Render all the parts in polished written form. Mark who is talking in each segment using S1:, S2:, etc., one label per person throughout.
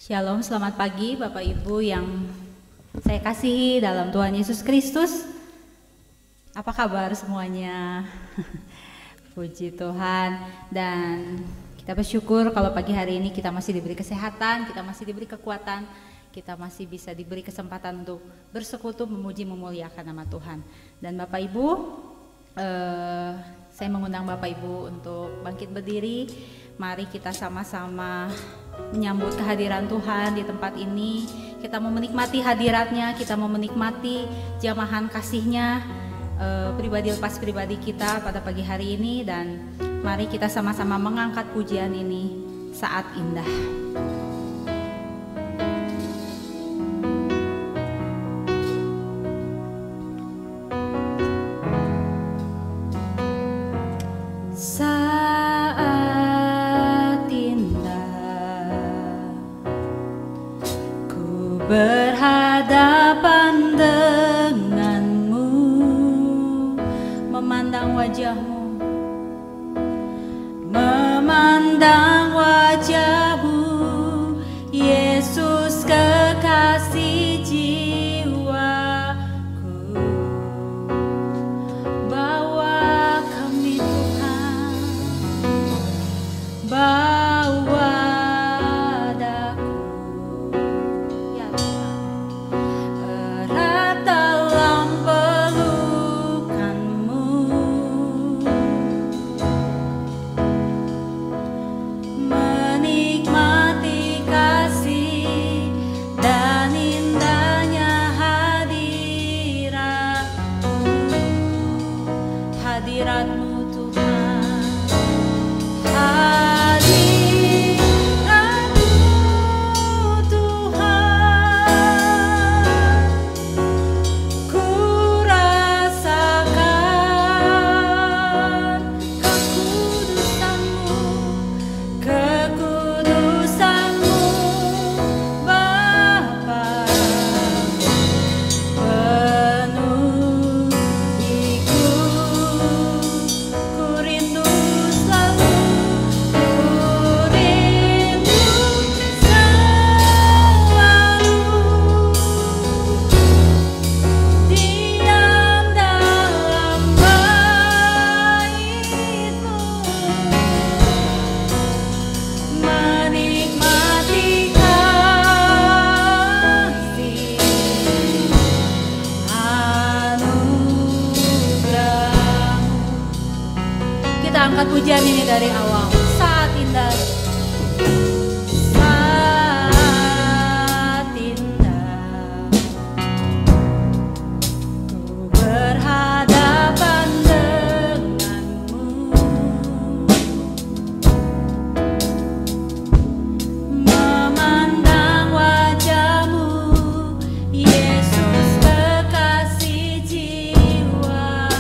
S1: Shalom, selamat pagi Bapak Ibu yang saya kasihi dalam Tuhan Yesus Kristus. Apa kabar semuanya? Puji Tuhan. Dan kita bersyukur kalau pagi hari ini kita masih diberi kesehatan, kita masih diberi kekuatan, kita masih bisa diberi kesempatan untuk bersekutu, memuji, memuliakan nama Tuhan. Dan Bapak Ibu, saya mengundang Bapak Ibu untuk bangkit berdiri. Mari kita sama-sama menyambut kehadiran Tuhan di tempat ini. Kita mau menikmati hadiratnya, kita mau menikmati jamahan kasih-Nya pribadi lepas pribadi kita pada pagi hari ini. Dan mari kita sama-sama mengangkat pujian ini, Saat Indah.
S2: Berhadapan denganmu, memandang wajahmu, memandang wajahmu, Yesus kekasih jiwaku. Bawa kami Tuhan, bawa hadirat-Mu Tuhan, hadirat-Mu Tuhan, ku rasakan kekudusan-Mu, kekudusan-Mu Bapa. Angkat pujian ini dari awal. Saat indah, saat indah, ku berhadapan denganmu, memandang wajahmu, Yesus kekasih jiwa.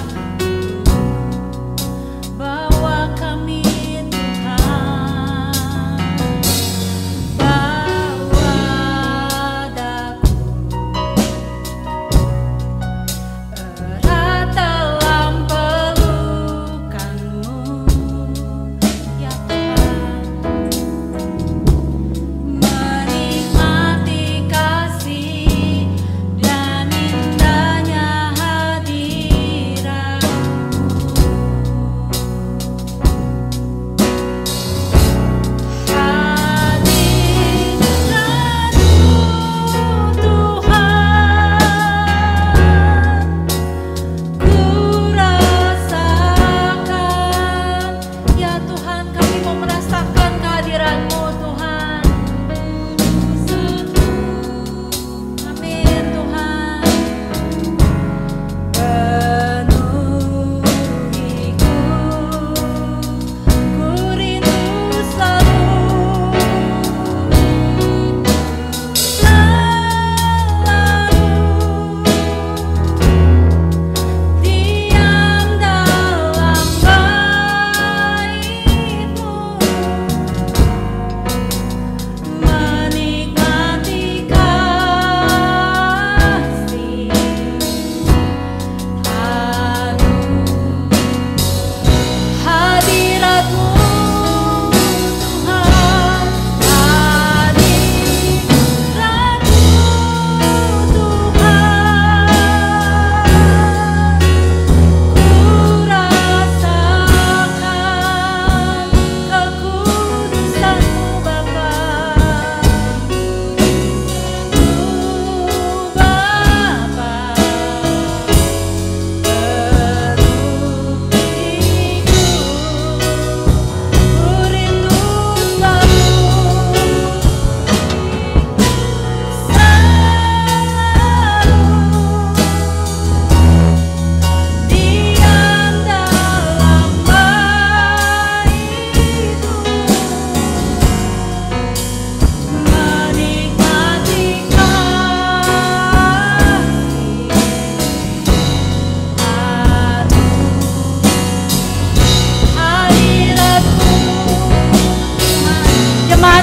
S2: Bawa kami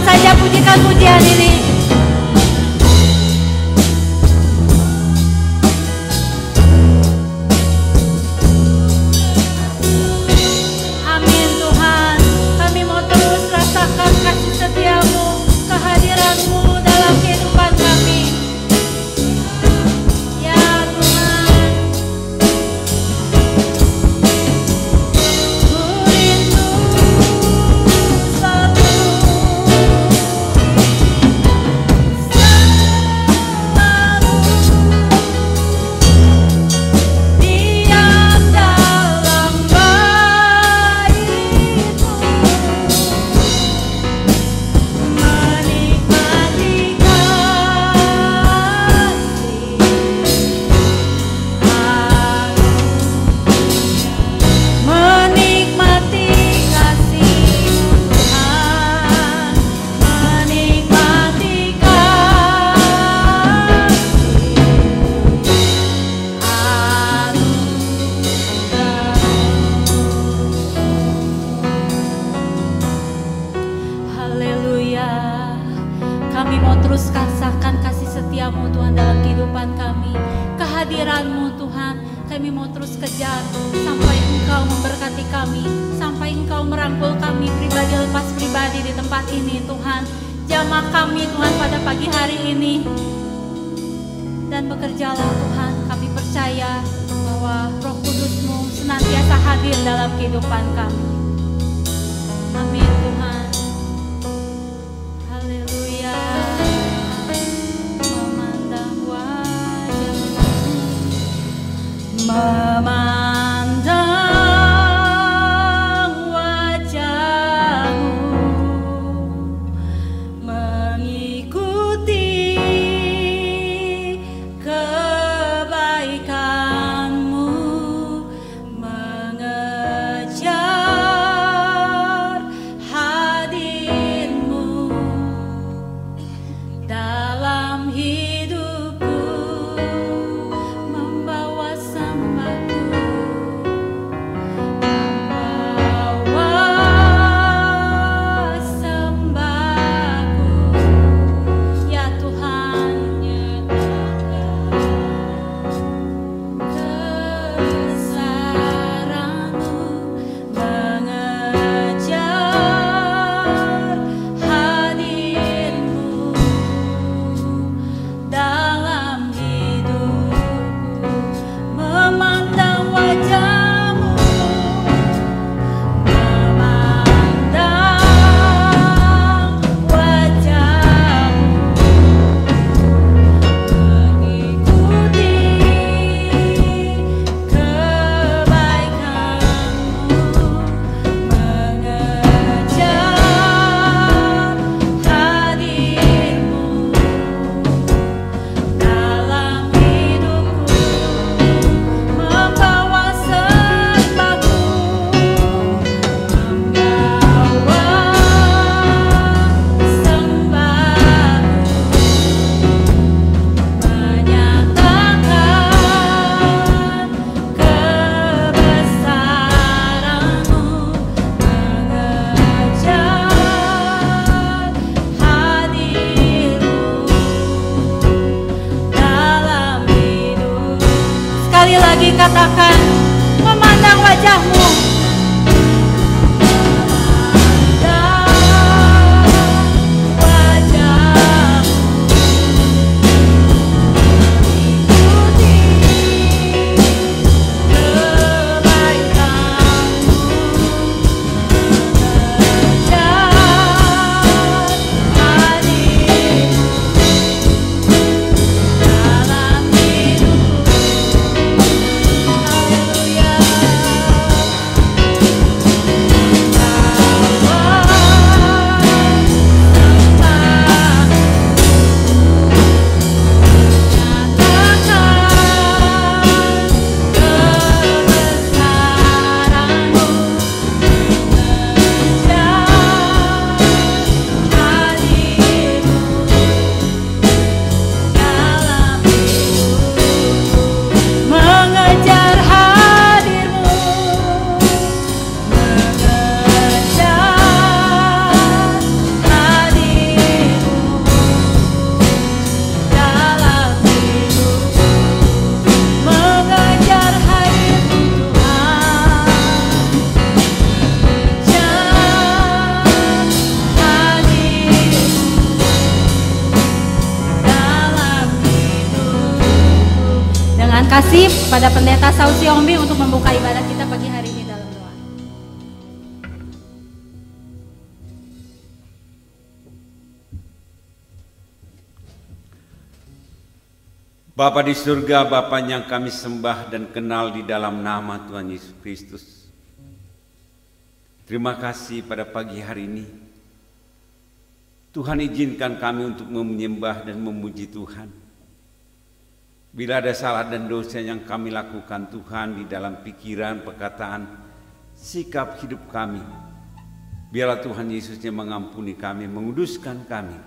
S1: saja pujikan pujian ini. Amin Tuhan, kami mau terus rasakan kasih setiamu, kehadiranmu dalam kehidupan kami. Ya Tuhan, ku rindu selalu diam dalam baitmu, menikmati kasih, menikmati haleluya. Kami mau terus rasakan kasih setiamu Tuhan dalam kehidupan kami, kehadiranmu Tuhan. Kami mau terus kejar sampai Engkau memberkati kami, sampai Engkau merangkul kami pribadi lepas pribadi di tempat ini Tuhan. Jamah kami Tuhan pada pagi hari ini, dan bekerjalah Tuhan. Kami percaya bahwa Roh Kudus-Mu senantiasa hadir dalam kehidupan kami. Amin Tuhan. Haleluya. Memandang wajah-Mu, memandang wajah-Mu, mengikuti kebaikan-Mu, mengejar hadir-Mu dalam hidupku, membawa sembahku, membawa sembahku. Ya Tuhan, kebesaran-Mu, mengejar hadir-Mu dalam hidupku, memandang wajah-Mu, memandang wajah-Mu, mengikuti kebaikan-Mu, mengejar hadir-Mu dalam hidupku, membawa sembahku, membawa sembahku, menyatakan kebesaran-Mu, mengejar hadir-Mu dalam hidup. Sekali lagi katakan, memandang wajah-Mu, memandang wajah-Mu, ikuti kebaikan-Mu, mengejar hadir-Mu dalam hidupku. Haleluya. dan kasih pada Pendeta Saud Siombi untuk membuka ibadah kita pagi hari ini dalam doa.
S3: Bapa di surga, Bapa yang kami sembah dan kenal di dalam nama Tuhan Yesus Kristus. Terima kasih pada pagi hari ini. Tuhan izinkan kami untuk menyembah dan memuji Tuhan. Bila ada salah dan dosa yang kami lakukan Tuhan di dalam pikiran, perkataan, sikap hidup kami, biarlah Tuhan Yesus yang mengampuni kami, menguduskan kami,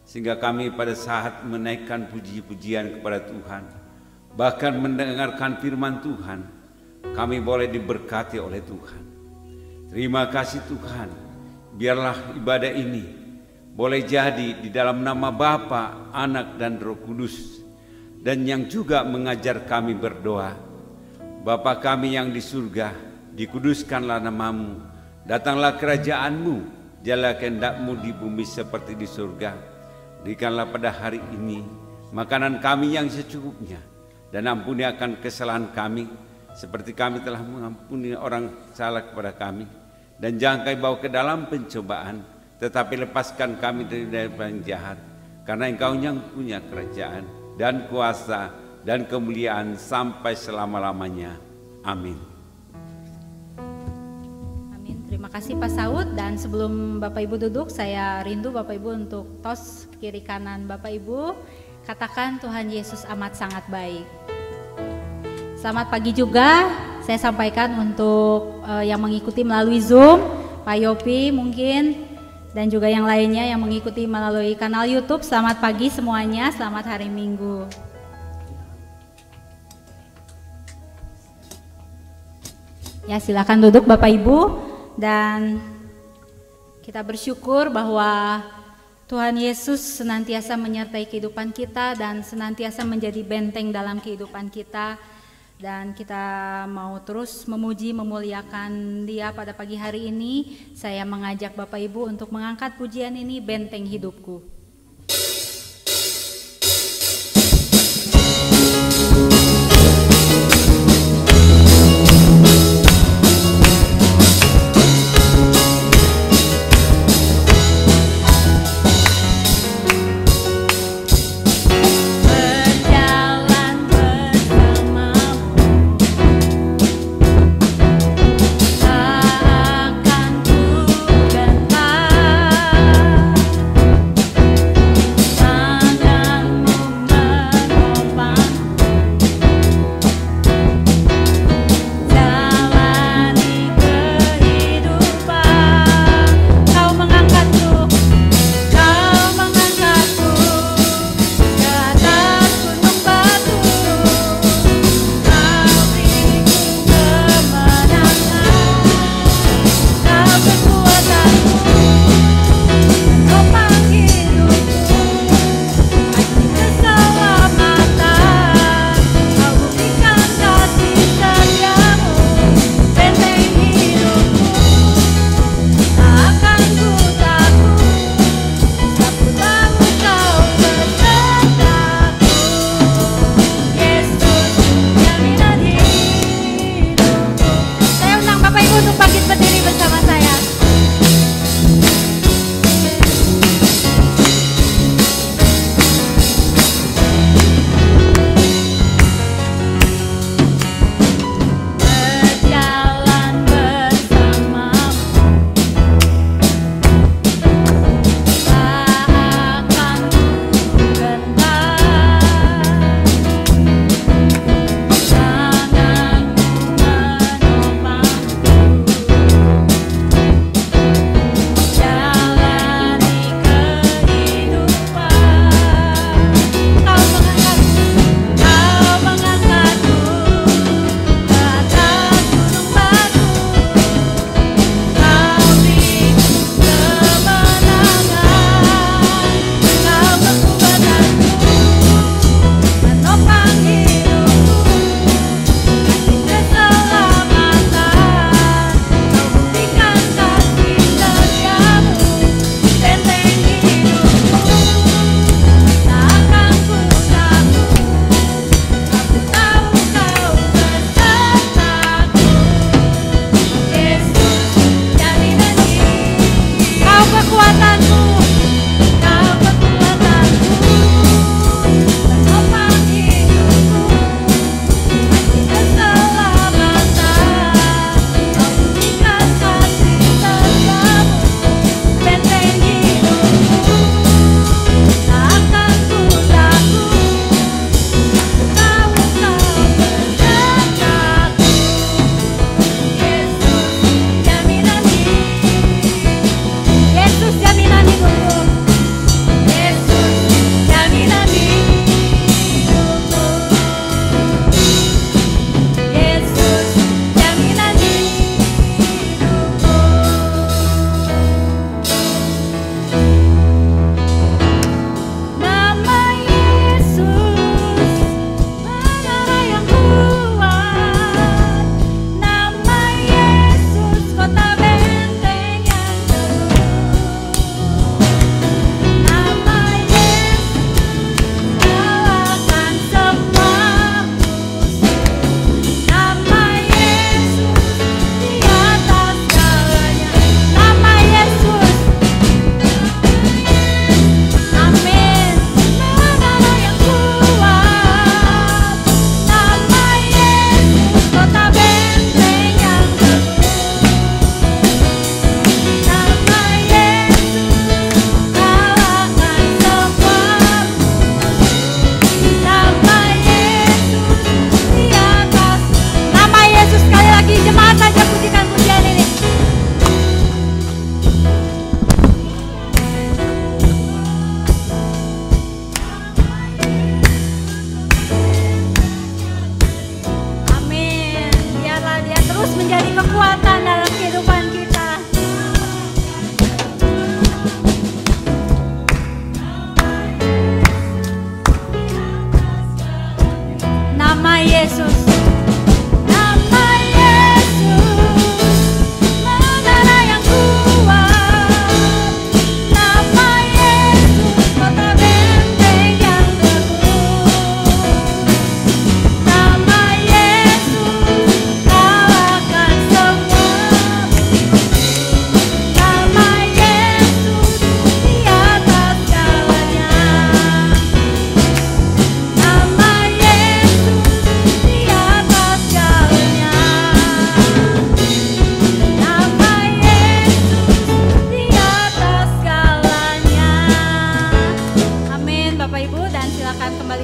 S3: sehingga kami pada saat menaikkan puji-pujian kepada Tuhan, bahkan mendengarkan firman Tuhan, kami boleh diberkati oleh Tuhan. Terima kasih Tuhan, biarlah ibadah ini boleh jadi di dalam nama Bapa, Anak dan Roh Kudus, dan yang juga mengajar kami berdoa. Bapa kami yang di surga, dikuduskanlah namamu, datanglah kerajaanmu, jadilah kehendak-mu di bumi seperti di surga. Berikanlah pada hari ini makanan kami yang secukupnya, dan ampuni akan kesalahan kami, seperti kami telah mengampuni orang salah kepada kami. Dan jangan kami bawa ke dalam pencobaan, tetapi lepaskan kami dari yang jahat, karena Engkau yang punya kerajaan dan kuasa dan kemuliaan sampai selama-lamanya. Amin.
S1: Amin. Terima kasih Pak Saud. Dan sebelum Bapak Ibu duduk, saya rindu Bapak Ibu untuk tos kiri kanan Bapak Ibu. Katakan Tuhan Yesus amat sangat baik. Selamat pagi juga. Saya sampaikan untuk yang mengikuti melalui Zoom, Pak Yopi mungkin, dan juga yang lainnya yang mengikuti melalui kanal YouTube. Selamat pagi semuanya, selamat hari Minggu. Ya, silakan duduk Bapak Ibu, dan kita bersyukur bahwa Tuhan Yesus senantiasa menyertai kehidupan kita dan senantiasa menjadi benteng dalam kehidupan kita. Dan kita mau terus memuji, memuliakan Dia pada pagi hari ini. Saya mengajak Bapak Ibu untuk mengangkat pujian ini, Benteng Hidupku.
S2: Akan ku gentar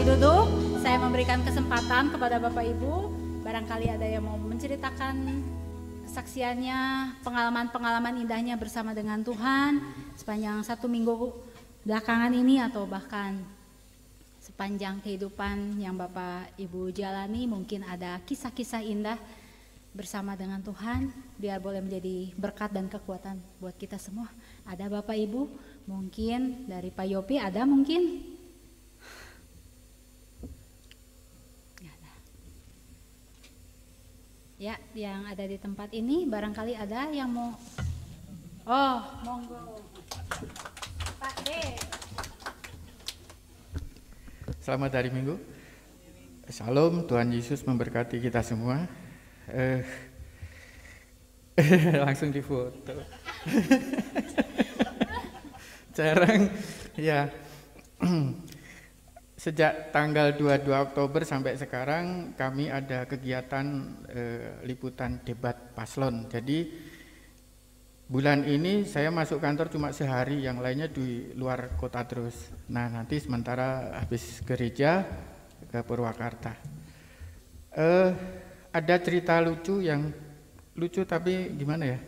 S1: duduk, saya memberikan kesempatan kepada Bapak Ibu, barangkali ada yang mau menceritakan kesaksiannya, pengalaman-pengalaman indahnya bersama dengan Tuhan sepanjang 1 minggu belakangan ini, atau bahkan sepanjang kehidupan yang Bapak Ibu jalani. Mungkin ada kisah-kisah indah bersama dengan Tuhan, biar boleh menjadi berkat dan kekuatan buat kita semua. Ada Bapak Ibu, mungkin dari Pak Yopi ada mungkin? Nggak ada. Ya, yang ada di tempat ini barangkali ada yang mau. Oh, monggo. Pak D.
S4: Selamat hari Minggu. Salam, Tuhan Yesus memberkati kita semua. Langsung difoto. Jarang ya. Sejak tanggal 22 Oktober sampai sekarang kami ada kegiatan liputan debat paslon. Jadi bulan ini saya masuk kantor cuma sehari, yang lainnya di luar kota terus. Nah, nanti sementara habis gereja ke Purwakarta. Ada cerita lucu, yang lucu tapi gimana ya,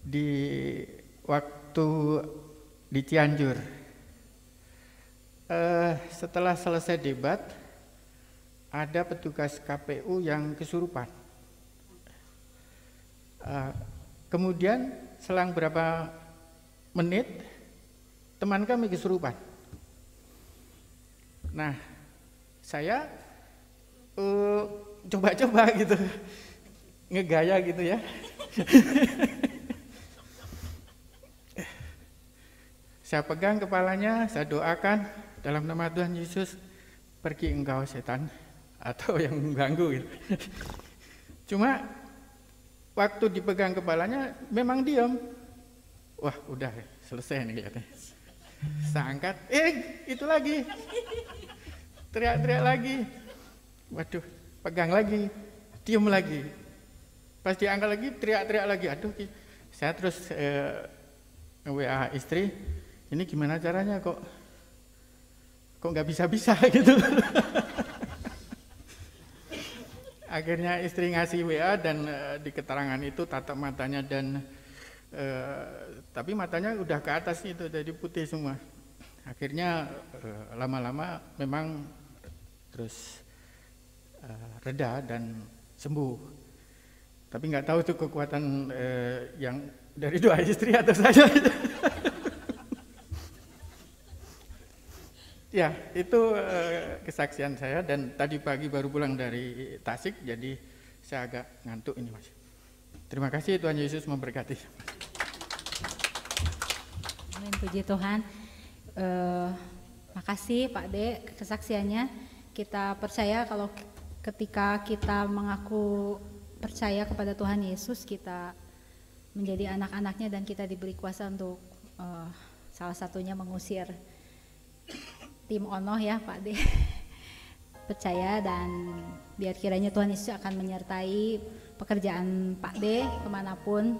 S4: di waktu di Cianjur, setelah selesai debat ada petugas KPU yang kesurupan. Kemudian selang berapa menit teman kami kesurupan. Nah, saya coba-coba gitu, ngegaya gitu ya. Saya pegang kepalanya, saya doakan dalam nama Tuhan Yesus, pergi engkau setan, atau yang mengganggu gitu. Cuma waktu dipegang kepalanya memang diam. Wah, udah selesai nih kelihatannya. Saya angkat, itu lagi. Teriak-teriak lagi. Waduh, pegang lagi, diam lagi. Pas diangkat lagi, teriak-teriak lagi. Aduh, saya terus WA istri, ini gimana caranya kok nggak bisa-bisa gitu. Akhirnya istri ngasih WA dan di keterangan itu tatap matanya dan tapi matanya udah ke atas itu, jadi putih semua. Akhirnya lama-lama memang terus reda dan sembuh. Tapi nggak tahu itu kekuatan yang dari doa istri atau saya. Ya, itu kesaksian saya, dan tadi pagi baru pulang dari Tasik, jadi saya agak ngantuk ini Mas. Terima kasih, Tuhan Yesus memberkati.
S1: Amin, puji Tuhan. Makasih Pak D kesaksiannya. Kita percaya kalau ketika kita mengaku percaya kepada Tuhan Yesus, kita menjadi anak-anaknya dan kita diberi kuasa untuk salah satunya mengusir tim Ono ya Pak D. Percaya, dan biar kiranya Tuhan Yesus akan menyertai pekerjaan Pak D kemanapun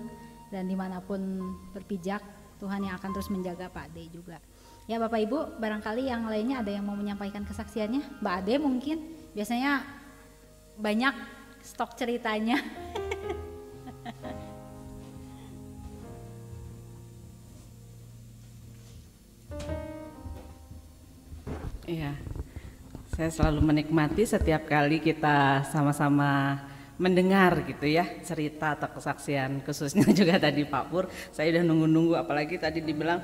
S1: dan dimanapun berpijak. Tuhan yang akan terus menjaga Pak D juga. Ya Bapak Ibu, barangkali yang lainnya ada yang mau menyampaikan kesaksiannya. Mbak Ade mungkin, biasanya banyak stok ceritanya.
S5: Iya, saya selalu menikmati setiap kali kita sama-sama mendengar gitu ya, cerita atau kesaksian, khususnya juga tadi Pak Pur. Saya udah nunggu-nunggu, apalagi tadi dibilang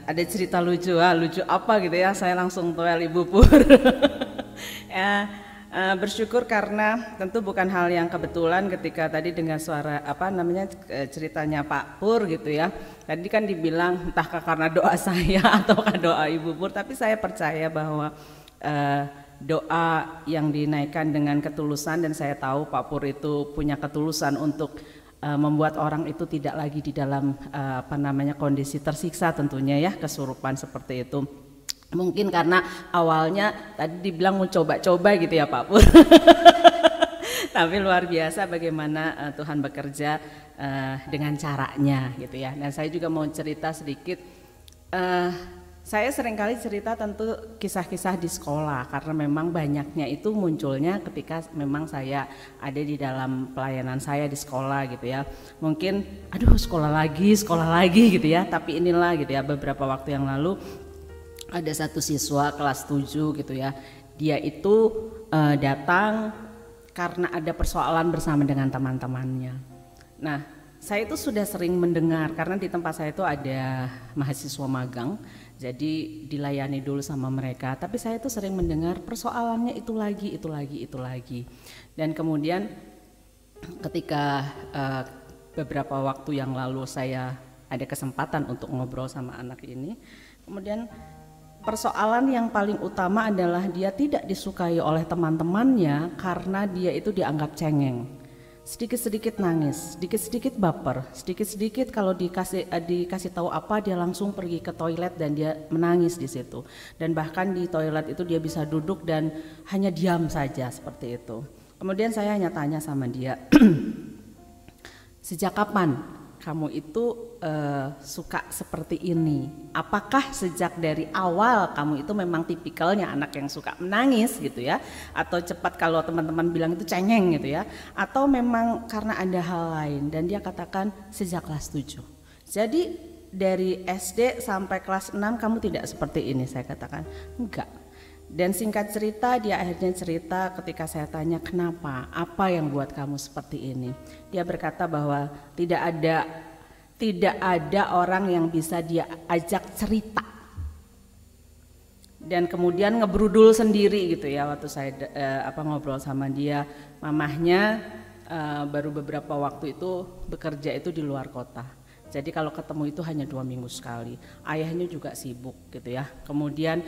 S5: ada cerita lucu, lucu apa gitu ya, saya langsung toel Ibu Pur. Ya, bersyukur karena tentu bukan hal yang kebetulan ketika tadi dengar suara ceritanya Pak Pur gitu ya. Tadi kan dibilang entahkah karena doa saya ataukah doa Ibu Pur, tapi saya percaya bahwa doa yang dinaikkan dengan ketulusan, dan saya tahu Pak Pur itu punya ketulusan untuk membuat orang itu tidak lagi di dalam kondisi tersiksa tentunya ya, kesurupan seperti itu. Mungkin karena awalnya tadi dibilang mau coba-coba gitu ya Pak Pur. Tapi luar biasa bagaimana Tuhan bekerja dengan caranya gitu ya. Dan saya juga mau cerita sedikit. Saya seringkali cerita tentu kisah-kisah di sekolah karena memang banyaknya itu munculnya ketika memang saya ada di dalam pelayanan saya di sekolah gitu ya. Mungkin aduh sekolah lagi gitu ya, tapi inilah gitu ya, beberapa waktu yang lalu ada satu siswa kelas 7 gitu ya. Dia itu datang karena ada persoalan bersama dengan teman-temannya. Nah, saya itu sudah sering mendengar karena di tempat saya itu ada mahasiswa magang. Jadi dilayani dulu sama mereka, tapi saya itu sering mendengar persoalannya itu lagi. Dan kemudian ketika beberapa waktu yang lalu saya ada kesempatan untuk ngobrol sama anak ini, kemudian persoalan yang paling utama adalah dia tidak disukai oleh teman-temannya karena dia itu dianggap cengeng. Sedikit-sedikit nangis, sedikit-sedikit baper, sedikit-sedikit kalau dikasih tahu apa dia langsung pergi ke toilet dan dia menangis di situ. Dan bahkan di toilet itu dia bisa duduk dan hanya diam saja seperti itu. Kemudian saya hanya tanya sama dia, sejak kapan kamu itu suka seperti ini? Apakah sejak dari awal kamu itu memang tipikalnya anak yang suka menangis gitu ya? Atau cepat kalau teman-teman bilang itu cengeng gitu ya? Atau memang karena ada hal lain? Dan dia katakan sejak kelas 7. Jadi dari SD sampai kelas 6 kamu tidak seperti ini, saya katakan. Enggak. Dan singkat cerita dia akhirnya cerita ketika saya tanya kenapa, apa yang buat kamu seperti ini. Dia berkata bahwa tidak ada orang yang bisa dia ajak cerita. Dan kemudian ngebrudul sendiri gitu ya waktu saya ngobrol sama dia. Mamahnya baru beberapa waktu itu bekerja itu di luar kota. Jadi kalau ketemu itu hanya 2 minggu sekali. Ayahnya juga sibuk gitu ya. Kemudian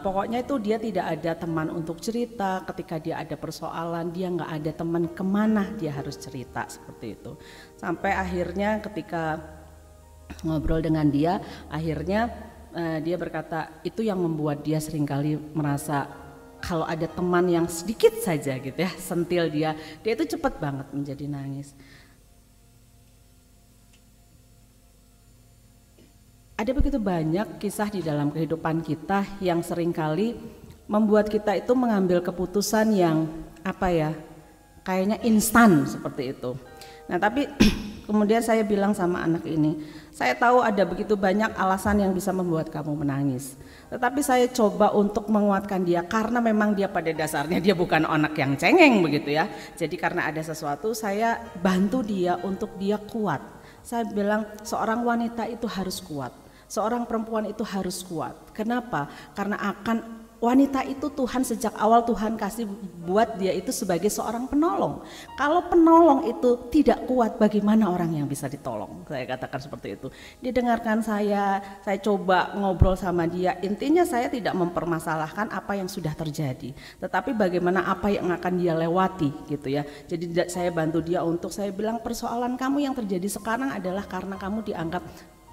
S5: pokoknya itu dia tidak ada teman untuk cerita. Ketika dia ada persoalan dia nggak ada teman kemana dia harus cerita seperti itu. Sampai akhirnya ketika ngobrol dengan dia, akhirnya dia berkata itu yang membuat dia seringkali merasa kalau ada teman yang sedikit saja gitu ya sentil dia itu cepat banget menjadi nangis. Ada begitu banyak kisah di dalam kehidupan kita yang seringkali membuat kita itu mengambil keputusan yang kayaknya instan seperti itu. Nah tapi kemudian saya bilang sama anak ini, saya tahu ada begitu banyak alasan yang bisa membuat kamu menangis. Tetapi saya coba untuk menguatkan dia karena memang dia pada dasarnya dia bukan anak yang cengeng begitu ya. Jadi karena ada sesuatu saya bantu dia untuk dia kuat. Saya bilang seorang wanita itu harus kuat. Seorang perempuan itu harus kuat. Kenapa? Karena wanita itu Tuhan sejak awal Tuhan kasih buat dia itu sebagai seorang penolong. Kalau penolong itu tidak kuat, bagaimana orang yang bisa ditolong? Saya katakan seperti itu. Dia dengarkan saya coba ngobrol sama dia. Intinya saya tidak mempermasalahkan apa yang sudah terjadi, tetapi bagaimana apa yang akan dia lewati gitu ya. Jadi saya bantu dia untuk saya bilang persoalan kamu yang terjadi sekarang adalah karena kamu dianggap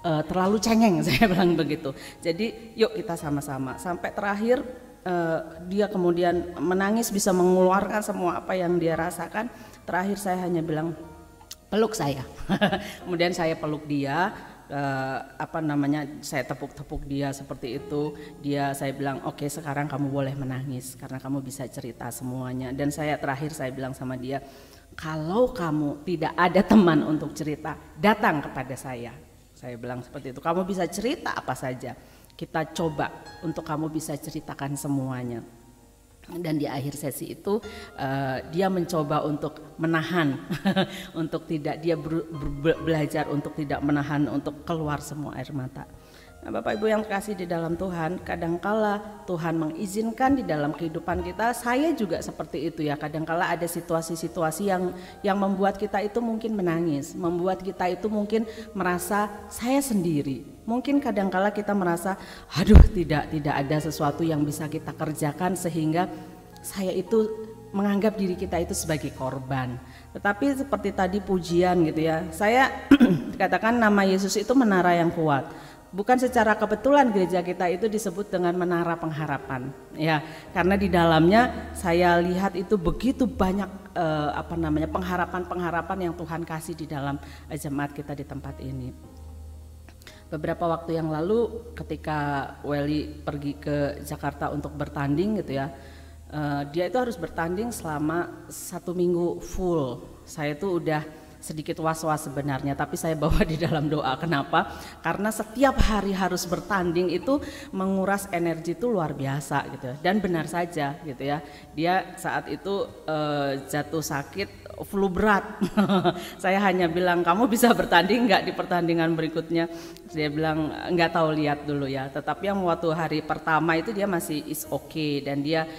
S5: terlalu cengeng, saya bilang begitu. Jadi yuk kita sama-sama. Sampai terakhir dia kemudian menangis, bisa mengeluarkan semua apa yang dia rasakan. Terakhir saya hanya bilang peluk saya. Kemudian saya peluk dia, saya tepuk-tepuk dia seperti itu. Saya bilang oke, sekarang kamu boleh menangis karena kamu bisa cerita semuanya. Dan terakhir saya bilang sama dia, kalau kamu tidak ada teman untuk cerita, datang kepada saya. Saya bilang seperti itu, kamu bisa cerita apa saja, kita coba untuk kamu bisa ceritakan semuanya. Dan di akhir sesi itu dia mencoba untuk menahan, untuk tidak, dia belajar untuk tidak menahan, untuk keluar semua air mata. Nah, Bapak Ibu yang terkasih di dalam Tuhan, kadangkala Tuhan mengizinkan di dalam kehidupan kita, saya juga seperti itu ya. Kadangkala ada situasi-situasi yang membuat kita itu mungkin menangis, membuat kita itu mungkin merasa saya sendiri. Mungkin kadangkala kita merasa, aduh tidak ada sesuatu yang bisa kita kerjakan sehingga saya itu menganggap diri kita itu sebagai korban. Tetapi seperti tadi pujian gitu ya, saya katakan nama Yesus itu menara yang kuat. Bukan secara kebetulan gereja kita itu disebut dengan menara pengharapan ya, karena di dalamnya saya lihat itu begitu banyak pengharapan yang Tuhan kasih di dalam jemaat kita di tempat ini. Beberapa waktu yang lalu ketika Welly pergi ke Jakarta untuk bertanding gitu ya, dia itu harus bertanding selama 1 minggu full. Saya tuh udah sedikit was-was sebenarnya, tapi saya bawa di dalam doa. Kenapa? Karena setiap hari harus bertanding itu menguras energi itu luar biasa gitu. Dan benar saja gitu ya, dia saat itu jatuh sakit flu berat. Saya hanya bilang, kamu bisa bertanding nggak di pertandingan berikutnya? Dia bilang nggak tahu, lihat dulu ya. Tetapi yang waktu hari pertama itu dia masih is okay, dan dia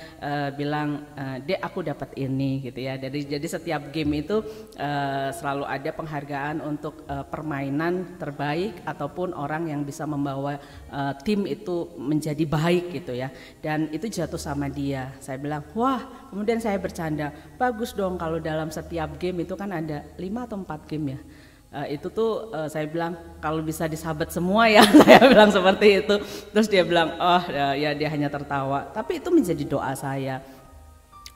S5: bilang, Dek, aku dapat ini gitu ya. Jadi setiap game itu selalu ada penghargaan untuk permainan terbaik ataupun orang yang bisa membawa tim itu menjadi baik gitu ya. Dan itu jatuh sama dia. Saya bilang, wah, kemudian saya bercanda, bagus dong kalau dalam setiap game itu kan ada 5 atau 4 game ya. Itu tuh saya bilang kalau bisa disabet semua ya. Saya bilang seperti itu. Terus dia bilang, oh ya, dia hanya tertawa. Tapi itu menjadi doa saya.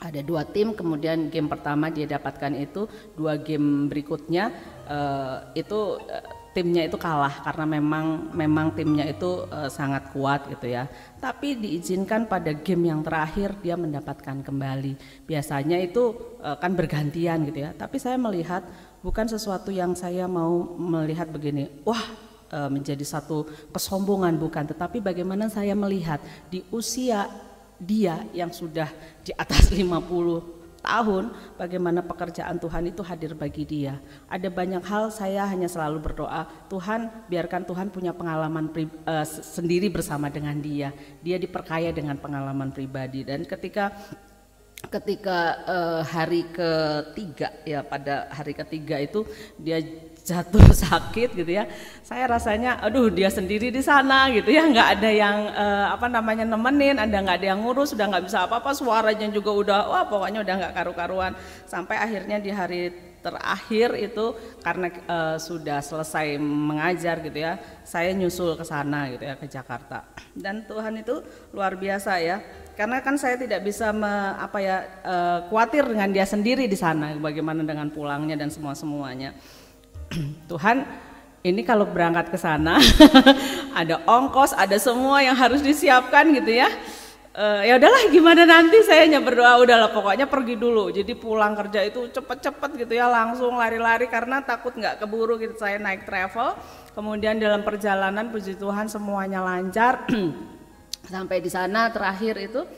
S5: Ada 2 tim, kemudian game pertama dia dapatkan itu, 2 game berikutnya itu timnya itu kalah karena memang timnya itu sangat kuat gitu ya. Tapi diizinkan pada game yang terakhir dia mendapatkan kembali. Biasanya itu kan bergantian gitu ya. Tapi saya melihat bukan sesuatu yang saya mau melihat begini, wah menjadi satu kesombongan, bukan. Tetapi bagaimana saya melihat di usia dia yang sudah di atas 50 tahun, bagaimana pekerjaan Tuhan itu hadir bagi dia. Ada banyak hal saya hanya selalu berdoa, Tuhan biarkan Tuhan punya pengalaman sendiri bersama dengan dia. Dia diperkaya dengan pengalaman pribadi. Dan ketika hari ketiga ya, pada hari ketiga itu dia jatuh sakit gitu ya, saya rasanya aduh dia sendiri di sana gitu ya, nggak ada yang nemenin, nggak ada yang ngurus, sudah nggak bisa apa-apa, suaranya juga udah wah pokoknya udah nggak karu-karuan. Sampai akhirnya di hari terakhir itu karena sudah selesai mengajar gitu ya, saya nyusul ke sana gitu ya, ke Jakarta. Dan Tuhan itu luar biasa ya, karena kan saya tidak bisa khawatir dengan dia sendiri di sana, bagaimana dengan pulangnya dan semuanya. Tuhan, ini kalau berangkat ke sana ada ongkos, ada semua yang harus disiapkan gitu ya. Ya udahlah gimana nanti, saya hanya berdoa udahlah pokoknya pergi dulu. Jadi pulang kerja itu cepet-cepet gitu ya, langsung lari-lari karena takut nggak keburu gitu. Saya naik travel, kemudian dalam perjalanan puji Tuhan semuanya lancar. Sampai di sana terakhir itu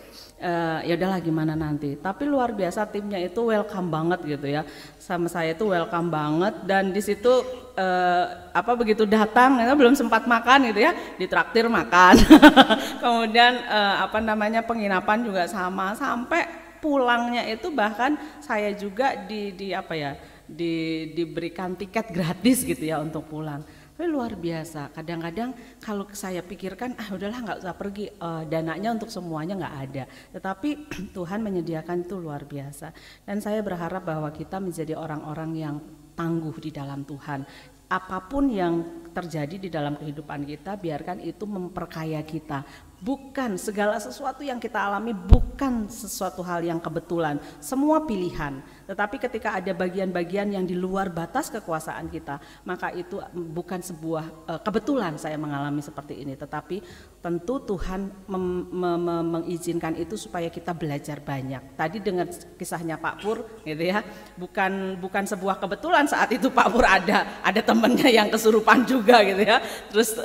S5: ya udahlah gimana nanti. Tapi luar biasa timnya itu welcome banget gitu ya. Sama saya itu welcome banget, dan di situ begitu datang belum sempat makan gitu ya, ditraktir makan. Kemudian penginapan juga sama, sampai pulangnya itu bahkan saya juga diberikan tiket gratis gitu ya untuk pulang. Tapi luar biasa, kadang-kadang kalau saya pikirkan udahlah nggak usah pergi, dananya untuk semuanya nggak ada. Tetapi Tuhan menyediakan itu luar biasa. Dan saya berharap bahwa kita menjadi orang-orang yang tangguh di dalam Tuhan. Apapun yang terjadi di dalam kehidupan kita, biarkan itu memperkaya kita. Bukan segala sesuatu yang kita alami, bukan sesuatu hal yang kebetulan, semua pilihan. Tetapi ketika ada bagian-bagian yang di luar batas kekuasaan kita, maka itu bukan sebuah kebetulan saya mengalami seperti ini. Tetapi tentu Tuhan mengizinkan itu supaya kita belajar banyak. Tadi dengan kisahnya Pak Pur gitu ya, bukan sebuah kebetulan saat itu Pak Pur ada temannya yang kesurupan juga gitu ya. Terus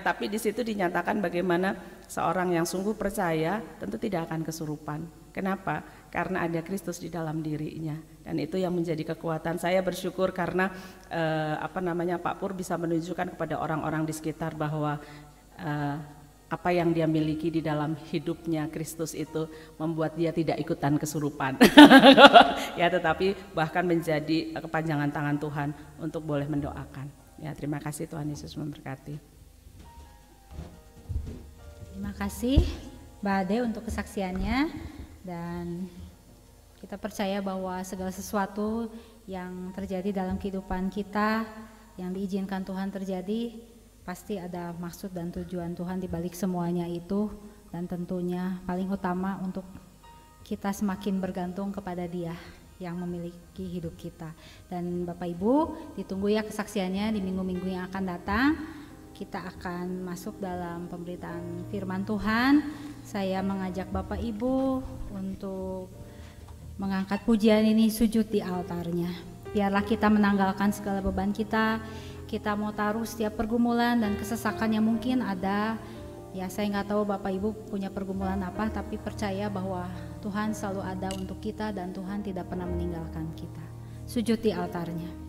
S5: tapi di situ dinyatakan bagaimana seorang yang sungguh percaya tentu tidak akan kesurupan. Kenapa? Karena ada Kristus di dalam dirinya, dan itu yang menjadi kekuatan. Saya bersyukur karena Pak Pur bisa menunjukkan kepada orang-orang di sekitar bahwa apa yang dia miliki di dalam hidupnya Kristus itu membuat dia tidak ikutan kesurupan. Ya, tetapi bahkan menjadi kepanjangan tangan Tuhan untuk boleh mendoakan. Ya, terima kasih, Tuhan Yesus memberkati.
S1: Terima kasih Mbak Ade untuk kesaksiannya, dan kita percaya bahwa segala sesuatu yang terjadi dalam kehidupan kita yang diizinkan Tuhan terjadi pasti ada maksud dan tujuan Tuhan di balik semuanya itu, dan tentunya paling utama untuk kita semakin bergantung kepada Dia, yang memiliki hidup kita. Dan Bapak Ibu, ditunggu ya kesaksiannya di minggu-minggu yang akan datang. Kita akan masuk dalam pemberitaan firman Tuhan. Saya mengajak Bapak Ibu untuk mengangkat pujian ini, sujud di altarnya. Biarlah kita menanggalkan segala beban kita. Kita mau taruh setiap pergumulan dan kesesakan yang mungkin ada. Ya, saya nggak tahu Bapak Ibu punya pergumulan apa, tapi percaya bahwa Tuhan selalu ada untuk kita dan Tuhan tidak pernah meninggalkan kita. Sujud di altarnya.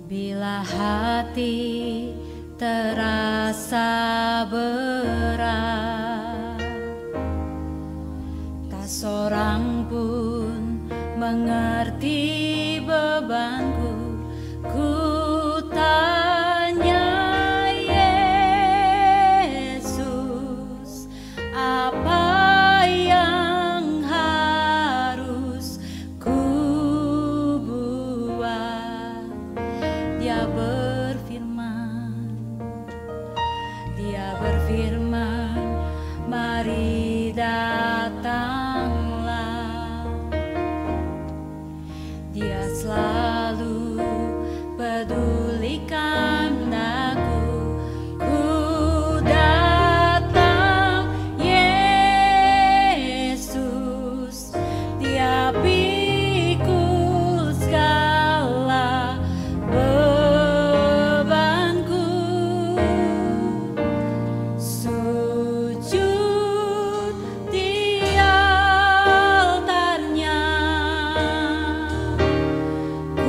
S1: Bila hati terasa berat, tak seorang pun mengerti bebanku, ku tanya Yesus, apa yang harus ku buat? Dia berfirman, mari datanglah. Dia selalu pedulikan aku. Ku datang Yesus, Dia pikul segala bebanku. Sujud di altarnya, ku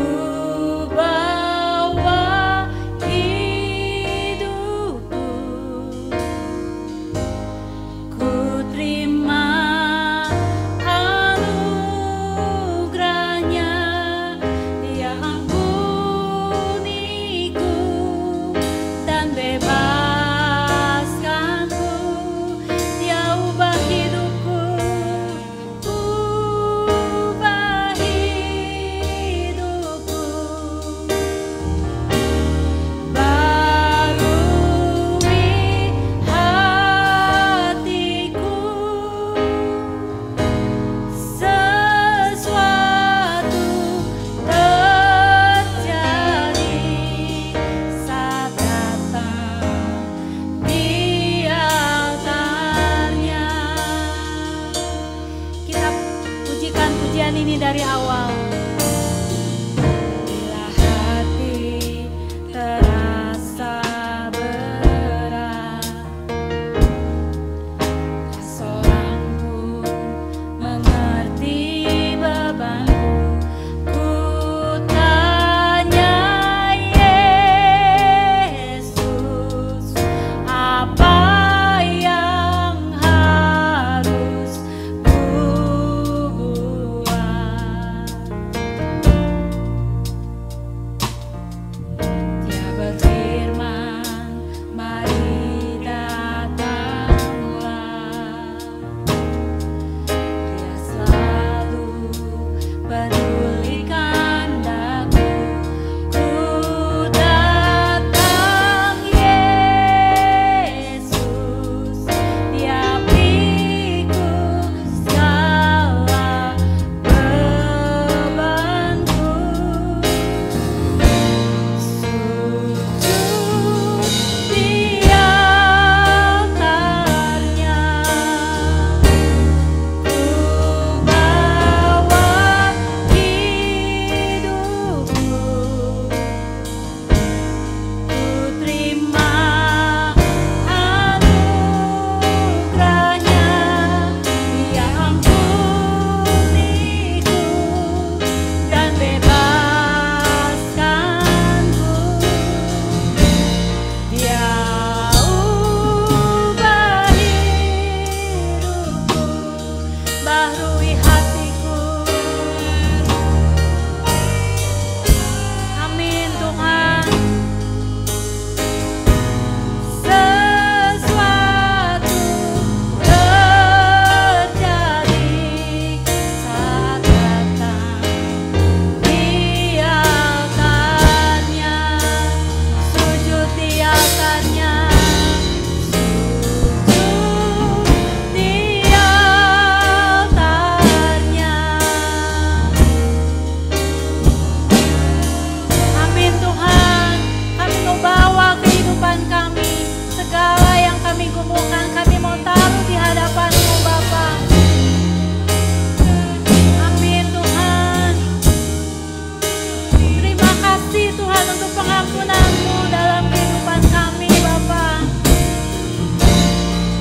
S2: ampunan-Mu dalam kehidupan kami Bapa.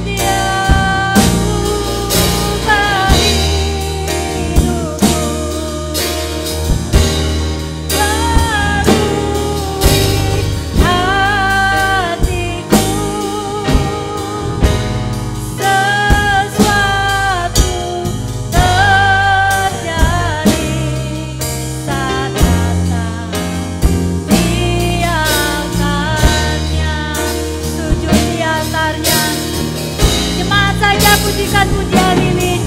S2: Dia ubah hidupku, barui hatiku, sesuatu terjadi saat datang, biarkannya sujud di altarnya. Jemaat saja pujikan pujian ini.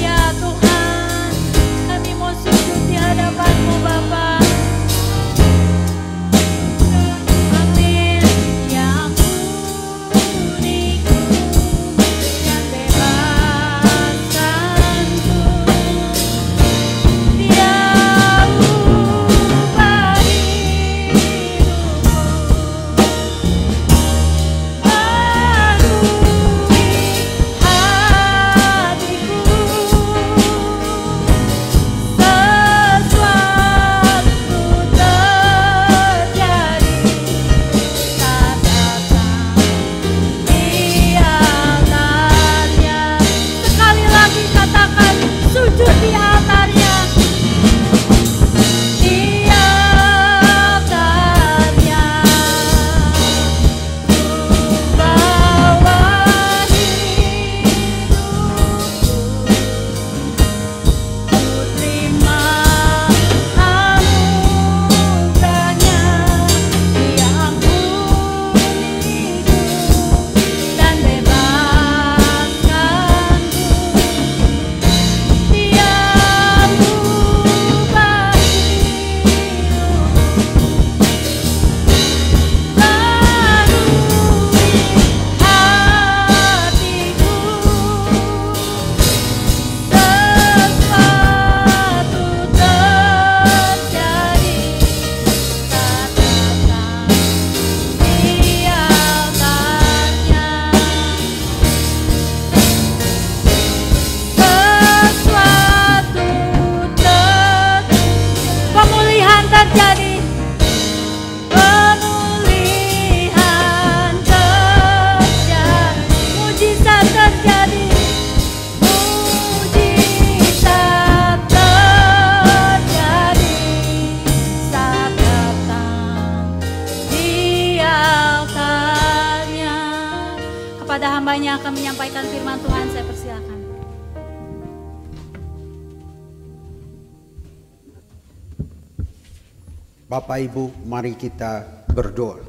S2: Ya Tuhan, kami mau sujud di hadapan-Mu Bapa. Amin. Ya ampuniku dan bebaskanku. Dia ubah hidupku, barui hatiku, sesuatu terjadi saat datang di altarnya. Sekali lagi katakan, sujud di altarnya. Di altarnya ku bawa hidupku, ku terima anugerahnya. Dia ampuniku dan bebaskanku. Dia ubah hidupku, barui hatiku, sesuatu terjadi saat datang di altarnya. Sesuatu pemulihan terjadi, pemulihan terjadi, mujizat terjadi, mujizat terjadi saat datang di altarnya. Kepada hambanya akan menyampaikan firman Tuhan, saya persilakan.
S6: Bapak Ibu, mari kita berdoa.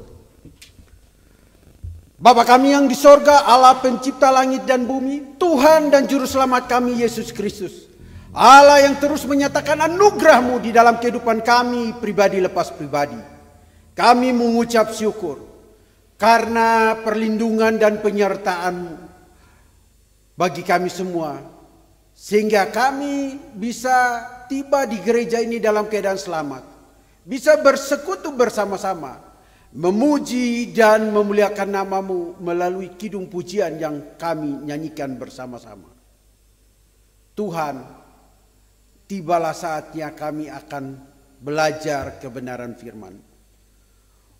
S6: Bapa kami yang di sorga, Allah pencipta langit dan bumi, Tuhan dan Juru Selamat kami Yesus Kristus, Allah yang terus menyatakan anugerah-Mu di dalam kehidupan kami pribadi lepas pribadi. Kami mengucap syukur karena perlindungan dan penyertaan-Mu bagi kami semua, sehingga kami bisa tiba di gereja ini dalam keadaan selamat, bisa bersekutu bersama-sama, memuji dan memuliakan nama-Mu melalui kidung pujian yang kami nyanyikan bersama-sama. Tuhan, tibalah saatnya kami akan belajar kebenaran firman.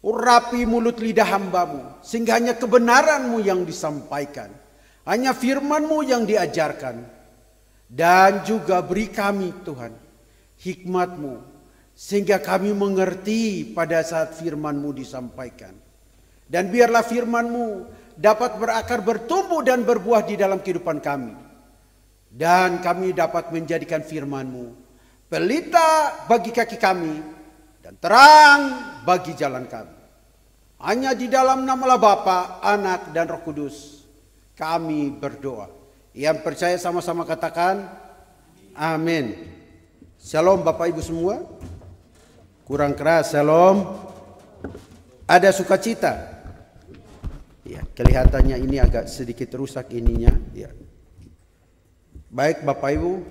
S6: Urapi mulut lidah hamba-Mu, sehingga hanya kebenaran-Mu yang disampaikan, hanya firman-Mu yang diajarkan. Dan juga beri kami Tuhan hikmat-Mu, sehingga kami mengerti pada saat firman-Mu disampaikan. Dan biarlah firman-Mu dapat berakar, bertumbuh dan berbuah di dalam kehidupan kami. Dan kami dapat menjadikan firman-Mu pelita bagi kaki kami dan terang bagi jalan kami. Hanya di dalam nama Bapa, Anak dan Roh Kudus kami berdoa. Yang percaya sama-sama katakan amin. Shalom Bapak Ibu semua. Kurang keras, shalom. Ada sukacita. Ya, kelihatannya ini agak sedikit rusak ininya. Ya. Baik Bapak Ibu,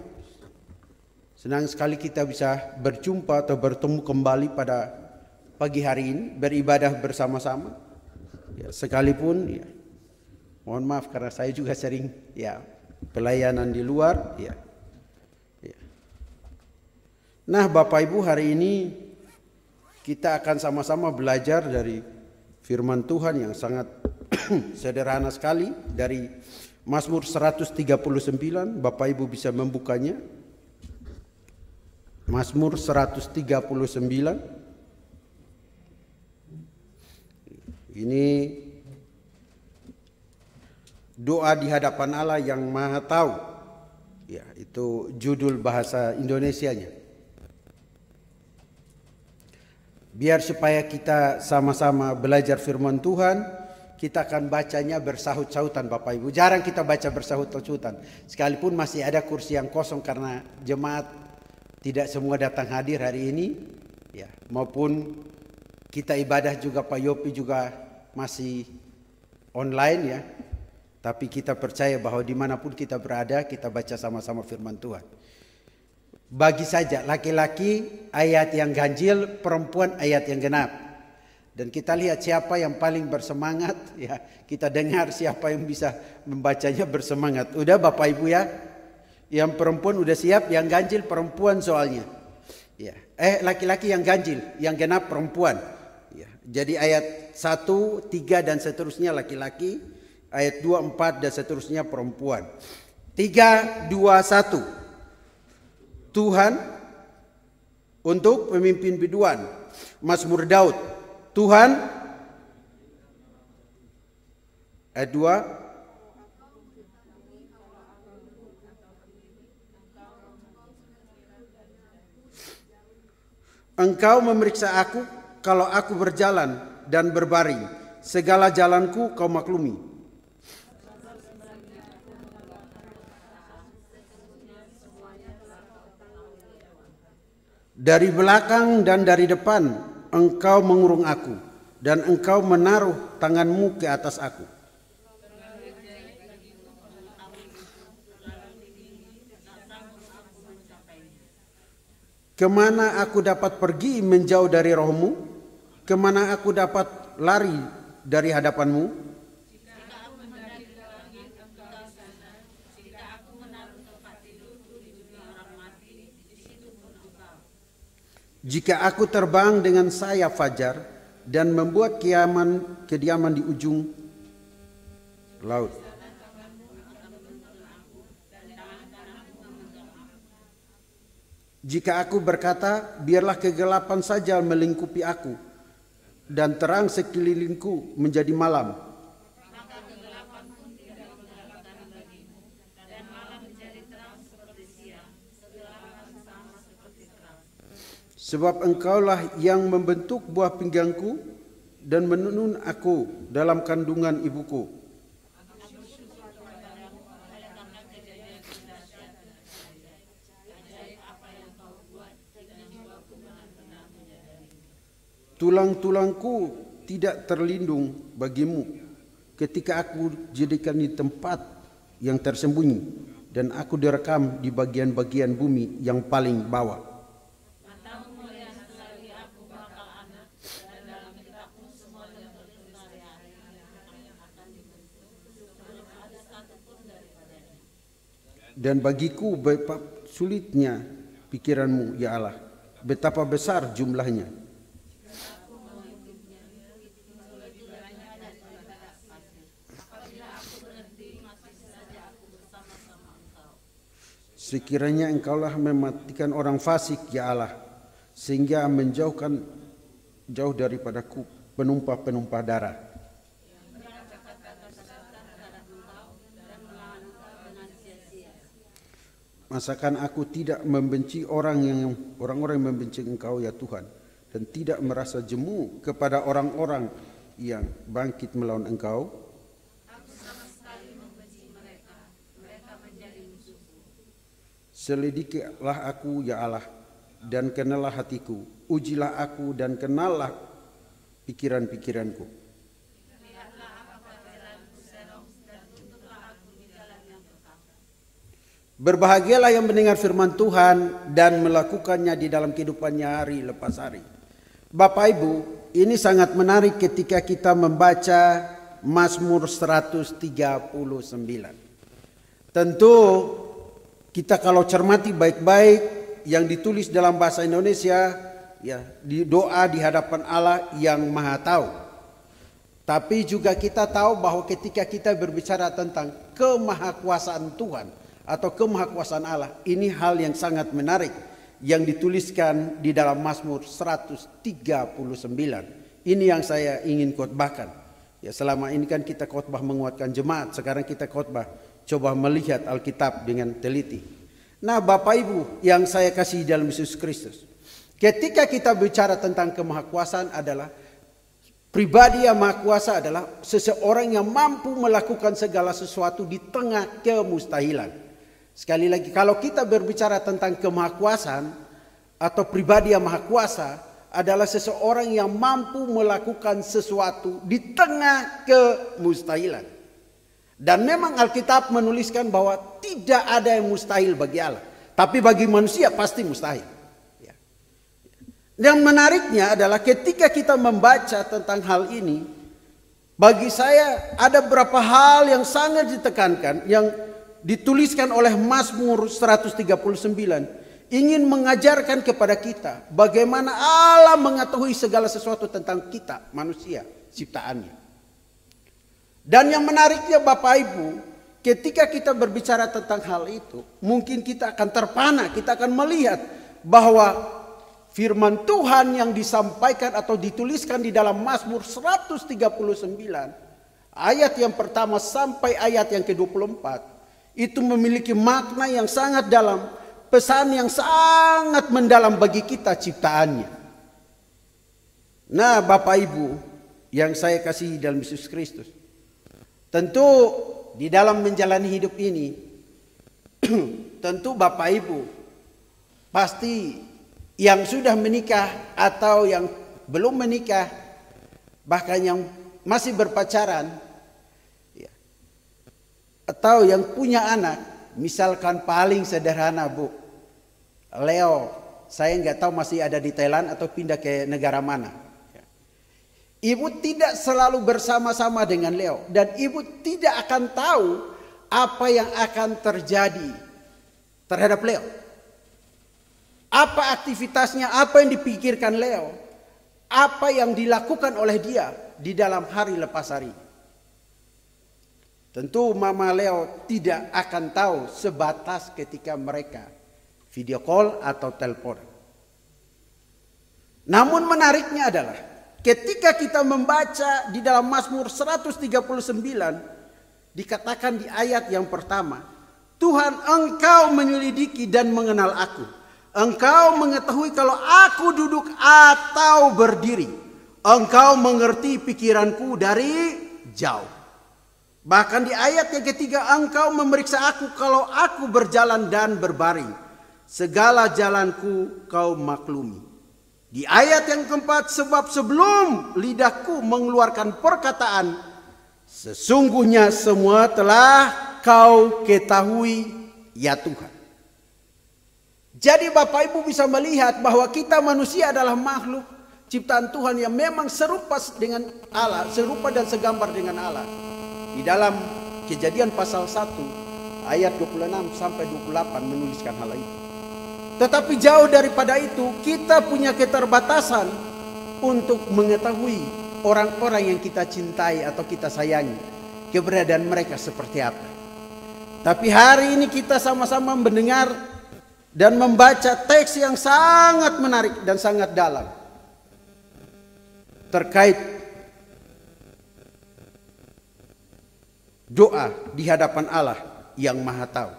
S6: senang sekali kita bisa berjumpa atau bertemu kembali pada pagi hari ini, beribadah bersama-sama. Ya, sekalipun ya, Mohon maaf karena saya juga sering ya pelayanan di luar ya. Nah, Bapak Ibu, hari ini kita akan sama-sama belajar dari firman Tuhan yang sangat sederhana sekali dari Mazmur 139. Bapak Ibu bisa membukanya. Mazmur 139. Ini doa di hadapan Allah yang Maha Tahu. Ya, itu judul bahasa Indonesianya. Biar supaya kita sama-sama belajar firman Tuhan, kita akan bacanya bersahut-sahutan Bapak Ibu. Jarang kita baca bersahut-sahutan. Sekalipun masih ada kursi yang kosong karena jemaat tidak semua datang hadir hari ini. Ya, maupun kita ibadah juga Pak Yopi juga masih online ya. Tapi kita percaya bahwa dimanapun kita berada, kita baca sama-sama firman Tuhan. Bagi saja laki-laki ayat yang ganjil, perempuan ayat yang genap. Dan kita lihat siapa yang paling bersemangat, ya kita dengar siapa yang bisa membacanya bersemangat. Udah Bapak Ibu ya, yang perempuan udah siap, yang ganjil perempuan soalnya. Ya, laki-laki yang ganjil, yang genap perempuan. Ya, jadi ayat 1, 3 dan seterusnya laki-laki, ayat 2, 4 dan seterusnya perempuan. 3, 2, 1. Tuhan untuk pemimpin biduan. Mazmur Daud. Tuhan, ayat 2. Engkau memeriksa aku kalau aku berjalan dan berbaring. Segala jalanku kau maklumi. Dari belakang dan dari depan engkau mengurung aku, dan engkau menaruh tanganmu ke atas aku. Kemana aku dapat pergi menjauh dari rohmu? Kemana aku dapat lari dari hadapanmu? Jika aku terbang dengan sayap fajar dan membuat kediaman di ujung laut. Jika aku berkata, biarlah kegelapan saja melingkupi aku dan terang sekelilingku menjadi malam. Sebab engkaulah yang membentuk buah pinggangku dan menenun aku dalam kandungan ibuku. Tulang-tulangku tidak terlindung bagimu ketika aku jadikan di tempat yang tersembunyi dan aku direkam di bagian-bagian bumi yang paling bawah. Dan bagiku betapa sulitnya pikiranmu ya Allah, betapa besar jumlahnya. Sekiranya engkaulah mematikan orang fasik ya Allah, sehingga menjauhkan jauh daripadaku penumpah-penumpah darah. Masakan aku tidak membenci orang-orang yang membenci engkau ya Tuhan, dan tidak merasa jemu kepada orang-orang yang bangkit melawan engkau.
S2: Aku sama sekali membenci mereka, mereka menjadi musuhku.
S6: Selidikilah aku ya Allah, dan kenalah hatiku. Ujilah aku dan kenallah pikiran-pikiranku. Berbahagialah yang mendengar firman Tuhan dan melakukannya di dalam kehidupannya hari lepas hari. Bapak Ibu, ini sangat menarik ketika kita membaca Mazmur 139. Tentu kita kalau cermati baik-baik yang ditulis dalam bahasa Indonesia, ya, di doa di hadapan Allah yang Maha Tahu. Tapi juga kita tahu bahwa ketika kita berbicara tentang kemahakuasaan Tuhan atau kemahakuasaan Allah, ini hal yang sangat menarik yang dituliskan di dalam Mazmur 139. Ini yang saya ingin khotbahkan. Ya, selama ini kan kita khotbah menguatkan jemaat, sekarang kita khotbah coba melihat Alkitab dengan teliti. Nah, Bapak Ibu yang saya kasih dalam Yesus Kristus, ketika kita bicara tentang kemahakuasaan adalah pribadi yang maha kuasa adalah seseorang yang mampu melakukan segala sesuatu di tengah kemustahilan. Sekali lagi, kalau kita berbicara tentang kemahakuasaan atau pribadi yang maha kuasa adalah seseorang yang mampu melakukan sesuatu di tengah kemustahilan. Dan memang Alkitab menuliskan bahwa tidak ada yang mustahil bagi Allah, tapi bagi manusia pasti mustahil. Yang menariknya adalah ketika kita membaca tentang hal ini, bagi saya ada beberapa hal yang sangat ditekankan yang dituliskan oleh Mazmur 139, ingin mengajarkan kepada kita bagaimana Allah mengetahui segala sesuatu tentang kita manusia ciptaannya. Dan yang menariknya Bapak Ibu, ketika kita berbicara tentang hal itu, mungkin kita akan terpana, kita akan melihat bahwa firman Tuhan yang disampaikan atau dituliskan di dalam Mazmur 139 ayat yang pertama sampai ayat yang ke-24 itu memiliki makna yang sangat dalam, pesan yang sangat mendalam bagi kita ciptaannya. Nah, Bapak Ibu yang saya kasih dalam Yesus Kristus, tentu di dalam menjalani hidup ini tentu Bapak Ibu pasti yang sudah menikah atau yang belum menikah, bahkan yang masih berpacaran, ya, atau yang punya anak, misalkan paling sederhana Bu, Leo, saya nggak tahu masih ada di Thailand atau pindah ke negara mana. Ibu tidak selalu bersama-sama dengan Leo dan ibu tidak akan tahu apa yang akan terjadi terhadap Leo. Apa aktivitasnya, apa yang dipikirkan Leo, apa yang dilakukan oleh dia di dalam hari lepas hari. Tentu Mama Leo tidak akan tahu sebatas ketika mereka video call atau telepon. Namun menariknya adalah ketika kita membaca di dalam Mazmur 139 dikatakan di ayat yang pertama, Tuhan Engkau menyelidiki dan mengenal aku. Engkau mengetahui kalau aku duduk atau berdiri. Engkau mengerti pikiranku dari jauh. Bahkan di ayat yang ketiga, Engkau memeriksa aku kalau aku berjalan dan berbaring. Segala jalanku kau maklumi. Di ayat yang keempat, sebab sebelum lidahku mengeluarkan perkataan, sesungguhnya semua telah kau ketahui ya Tuhan. Jadi Bapak Ibu bisa melihat bahwa kita manusia adalah makhluk ciptaan Tuhan yang memang serupa dengan Allah, serupa dan segambar dengan Allah. Di dalam Kejadian pasal 1 ayat 26 sampai 28 menuliskan hal itu. Tetapi jauh daripada itu, kita punya keterbatasan untuk mengetahui orang-orang yang kita cintai atau kita sayangi, keberadaan mereka seperti apa. Tapi hari ini kita sama-sama mendengar dan membaca teks yang sangat menarik dan sangat dalam terkait doa di hadapan Allah yang Maha Tahu,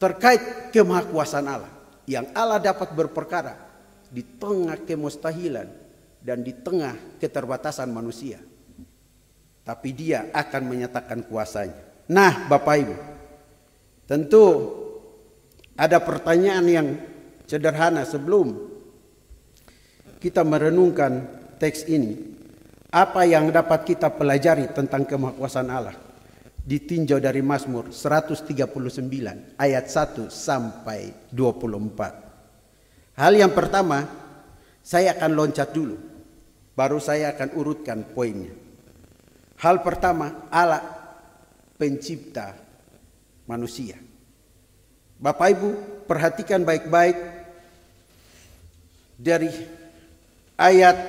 S6: terkait kemahakuasaan Allah yang Allah dapat berperkara di tengah kemustahilan dan di tengah keterbatasan manusia, tapi Dia akan menyatakan kuasanya. Nah, Bapak Ibu, tentu ada pertanyaan yang sederhana sebelum kita merenungkan teks ini. Apa yang dapat kita pelajari tentang kemahakuasaan Allah? Ditinjau dari Mazmur 139 ayat 1 sampai 24. Hal yang pertama, saya akan loncat dulu, baru saya akan urutkan poinnya. Hal pertama, Allah pencipta manusia. Bapak Ibu perhatikan baik-baik dari ayat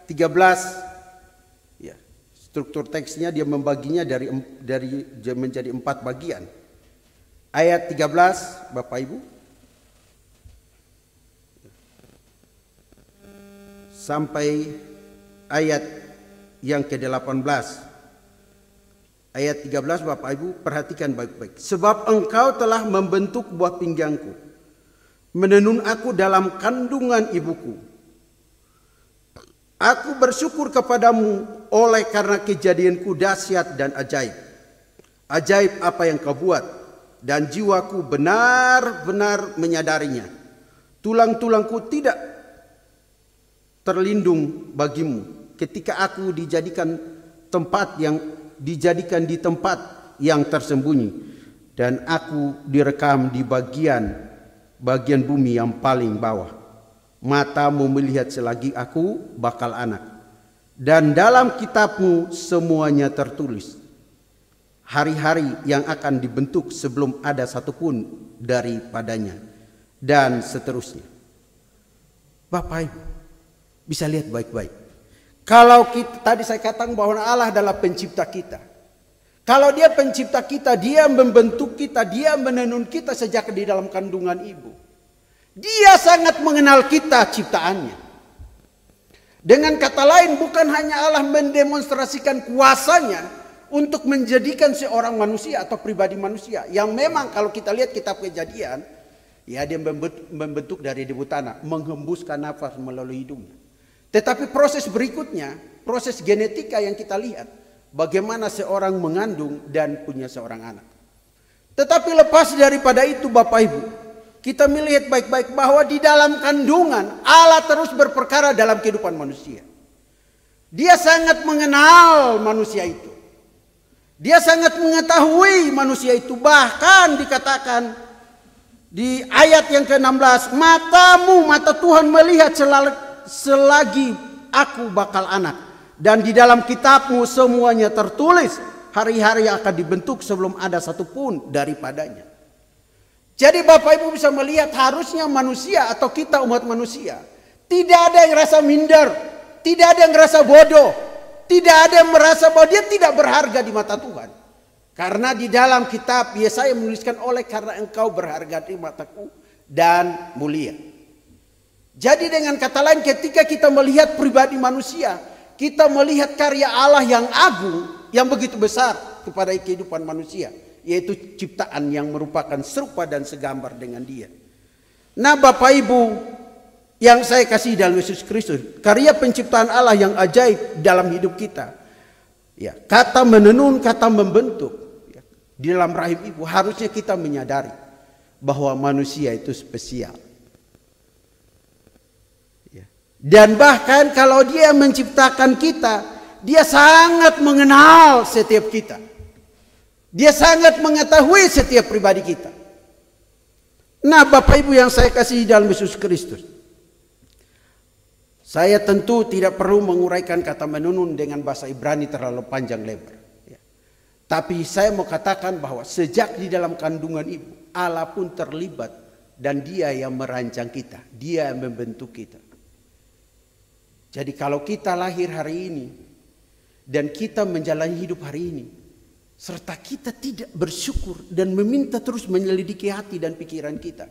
S6: 13. Ya, struktur teksnya dia membaginya dari menjadi 4 bagian. Ayat 13, Bapak Ibu, sampai ayat yang ke-18. Ayat 13 Bapak Ibu perhatikan baik-baik. Sebab engkau telah membentuk buah pinggangku, menenun aku dalam kandungan ibuku. Aku bersyukur kepadamu oleh karena kejadianku dahsyat dan ajaib. Ajaib apa yang kau buat, dan jiwaku benar-benar menyadarinya. Tulang-tulangku tidak terlindung bagimu ketika aku dijadikan di tempat yang tersembunyi, dan aku direkam di bagian bumi yang paling bawah. Matamu melihat selagi aku bakal anak, dan dalam kitabmu semuanya tertulis hari-hari yang akan dibentuk sebelum ada satupun daripadanya, dan seterusnya. Bapak Ibu bisa lihat baik-baik. Kalau kita, tadi saya katakan bahwa Allah adalah pencipta kita. Kalau dia pencipta kita, dia membentuk kita, dia menenun kita sejak di dalam kandungan ibu. Dia sangat mengenal kita ciptaannya. Dengan kata lain, bukan hanya Allah mendemonstrasikan kuasanya untuk menjadikan seorang manusia atau pribadi manusia. Yang memang kalau kita lihat kitab Kejadian, ya dia membentuk dari debu tanah, menghembuskan nafas melalui hidungnya. Tetapi proses berikutnya, proses genetika yang kita lihat, bagaimana seorang mengandung dan punya seorang anak. Tetapi lepas daripada itu Bapak Ibu, kita melihat baik-baik bahwa di dalam kandungan Allah terus berperkara dalam kehidupan manusia. Dia sangat mengenal manusia itu. Dia sangat mengetahui manusia itu. Bahkan dikatakan di ayat yang ke-16, mata Tuhan melihat selagi aku bakal anak, dan di dalam kitabmu semuanya tertulis hari-hari yang akan dibentuk sebelum ada satupun daripadanya. Jadi Bapak Ibu bisa melihat harusnya manusia atau kita umat manusia tidak ada yang rasa minder, tidak ada yang rasa bodoh, tidak ada yang merasa bahwa dia tidak berharga di mata Tuhan. Karena di dalam kitab Yesaya menuliskan oleh karena engkau berharga di mataku dan mulia. Jadi dengan kata lain, ketika kita melihat pribadi manusia, kita melihat karya Allah yang agung, yang begitu besar kepada kehidupan manusia, yaitu ciptaan yang merupakan serupa dan segambar dengan dia. Nah Bapak Ibu yang saya kasih dalam Yesus Kristus, karya penciptaan Allah yang ajaib dalam hidup kita. Ya, kata menenun, kata membentuk, ya, di dalam rahim ibu harusnya kita menyadari bahwa manusia itu spesial. Dan bahkan kalau dia menciptakan kita, dia sangat mengenal setiap kita. Dia sangat mengetahui setiap pribadi kita. Nah Bapak Ibu yang saya kasih dalam Yesus Kristus, saya tentu tidak perlu menguraikan kata menenun dengan bahasa Ibrani terlalu panjang lebar. Tapi saya mau katakan bahwa sejak di dalam kandungan ibu, Allah pun terlibat dan dia yang merancang kita. Dia yang membentuk kita. Jadi kalau kita lahir hari ini dan kita menjalani hidup hari ini, serta kita tidak bersyukur dan meminta terus menyelidiki hati dan pikiran kita,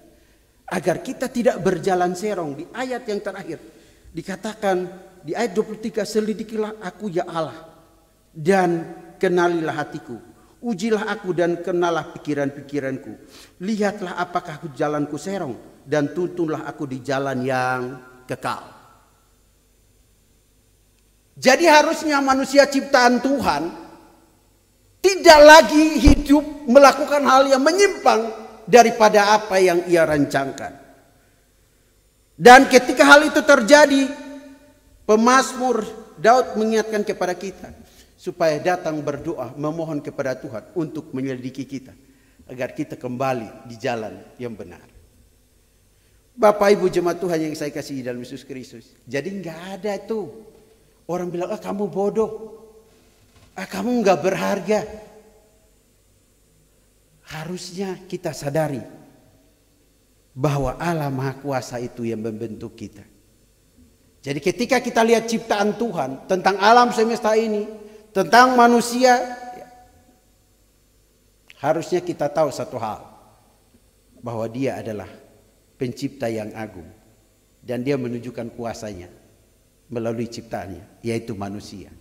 S6: agar kita tidak berjalan serong. Di ayat yang terakhir dikatakan di ayat 23, selidikilah aku ya Allah dan kenalilah hatiku. Ujilah aku dan kenalah pikiran-pikiranku. Lihatlah apakah jalanku serong dan tuntunlah aku di jalan yang kekal. Jadi harusnya manusia ciptaan Tuhan tidak lagi hidup melakukan hal yang menyimpang daripada apa yang ia rancangkan. Dan ketika hal itu terjadi, pemazmur Daud mengingatkan kepada kita supaya datang berdoa memohon kepada Tuhan untuk menyelidiki kita agar kita kembali di jalan yang benar. Bapak Ibu jemaat Tuhan yang saya kasih dalam Yesus Kristus, jadi nggak ada tuh orang bilang, kamu bodoh. kamu nggak berharga. Harusnya kita sadari bahwa Allah Maha Kuasa itu yang membentuk kita. Jadi ketika kita lihat ciptaan Tuhan tentang alam semesta ini, tentang manusia, harusnya kita tahu satu hal, bahwa Dia adalah pencipta yang agung dan Dia menunjukkan kuasanya melalui ciptaannya, yaitu manusia,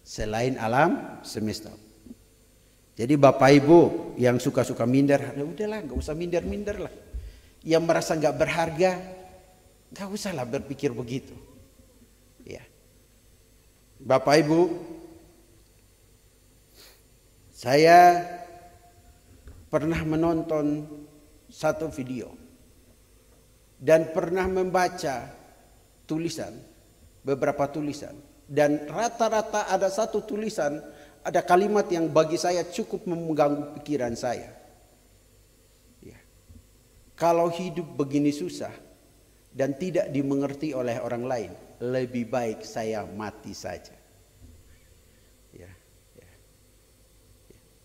S6: selain alam semesta. Jadi Bapak Ibu yang suka-suka minder, udahlah nggak usah minder-minder lah. Yang merasa nggak berharga, nggak usahlah berpikir begitu. Ya, Bapak Ibu, saya pernah menonton satu video dan pernah membaca tulisan, beberapa tulisan, dan rata-rata ada satu tulisan, ada kalimat yang bagi saya cukup mengganggu pikiran saya. Kalau hidup begini susah dan tidak dimengerti oleh orang lain, lebih baik saya mati saja.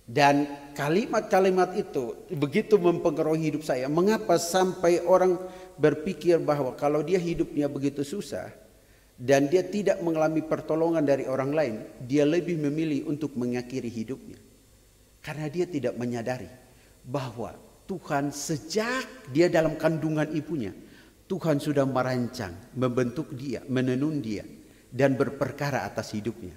S6: Dan kalimat-kalimat itu begitu mempengaruhi hidup saya. Mengapa sampai orang berpikir bahwa kalau dia hidupnya begitu susah dan dia tidak mengalami pertolongan dari orang lain, dia lebih memilih untuk mengakhiri hidupnya. Karena dia tidak menyadari bahwa Tuhan sejak dia dalam kandungan ibunya, Tuhan sudah merancang, membentuk dia, menenun dia, dan berperkara atas hidupnya.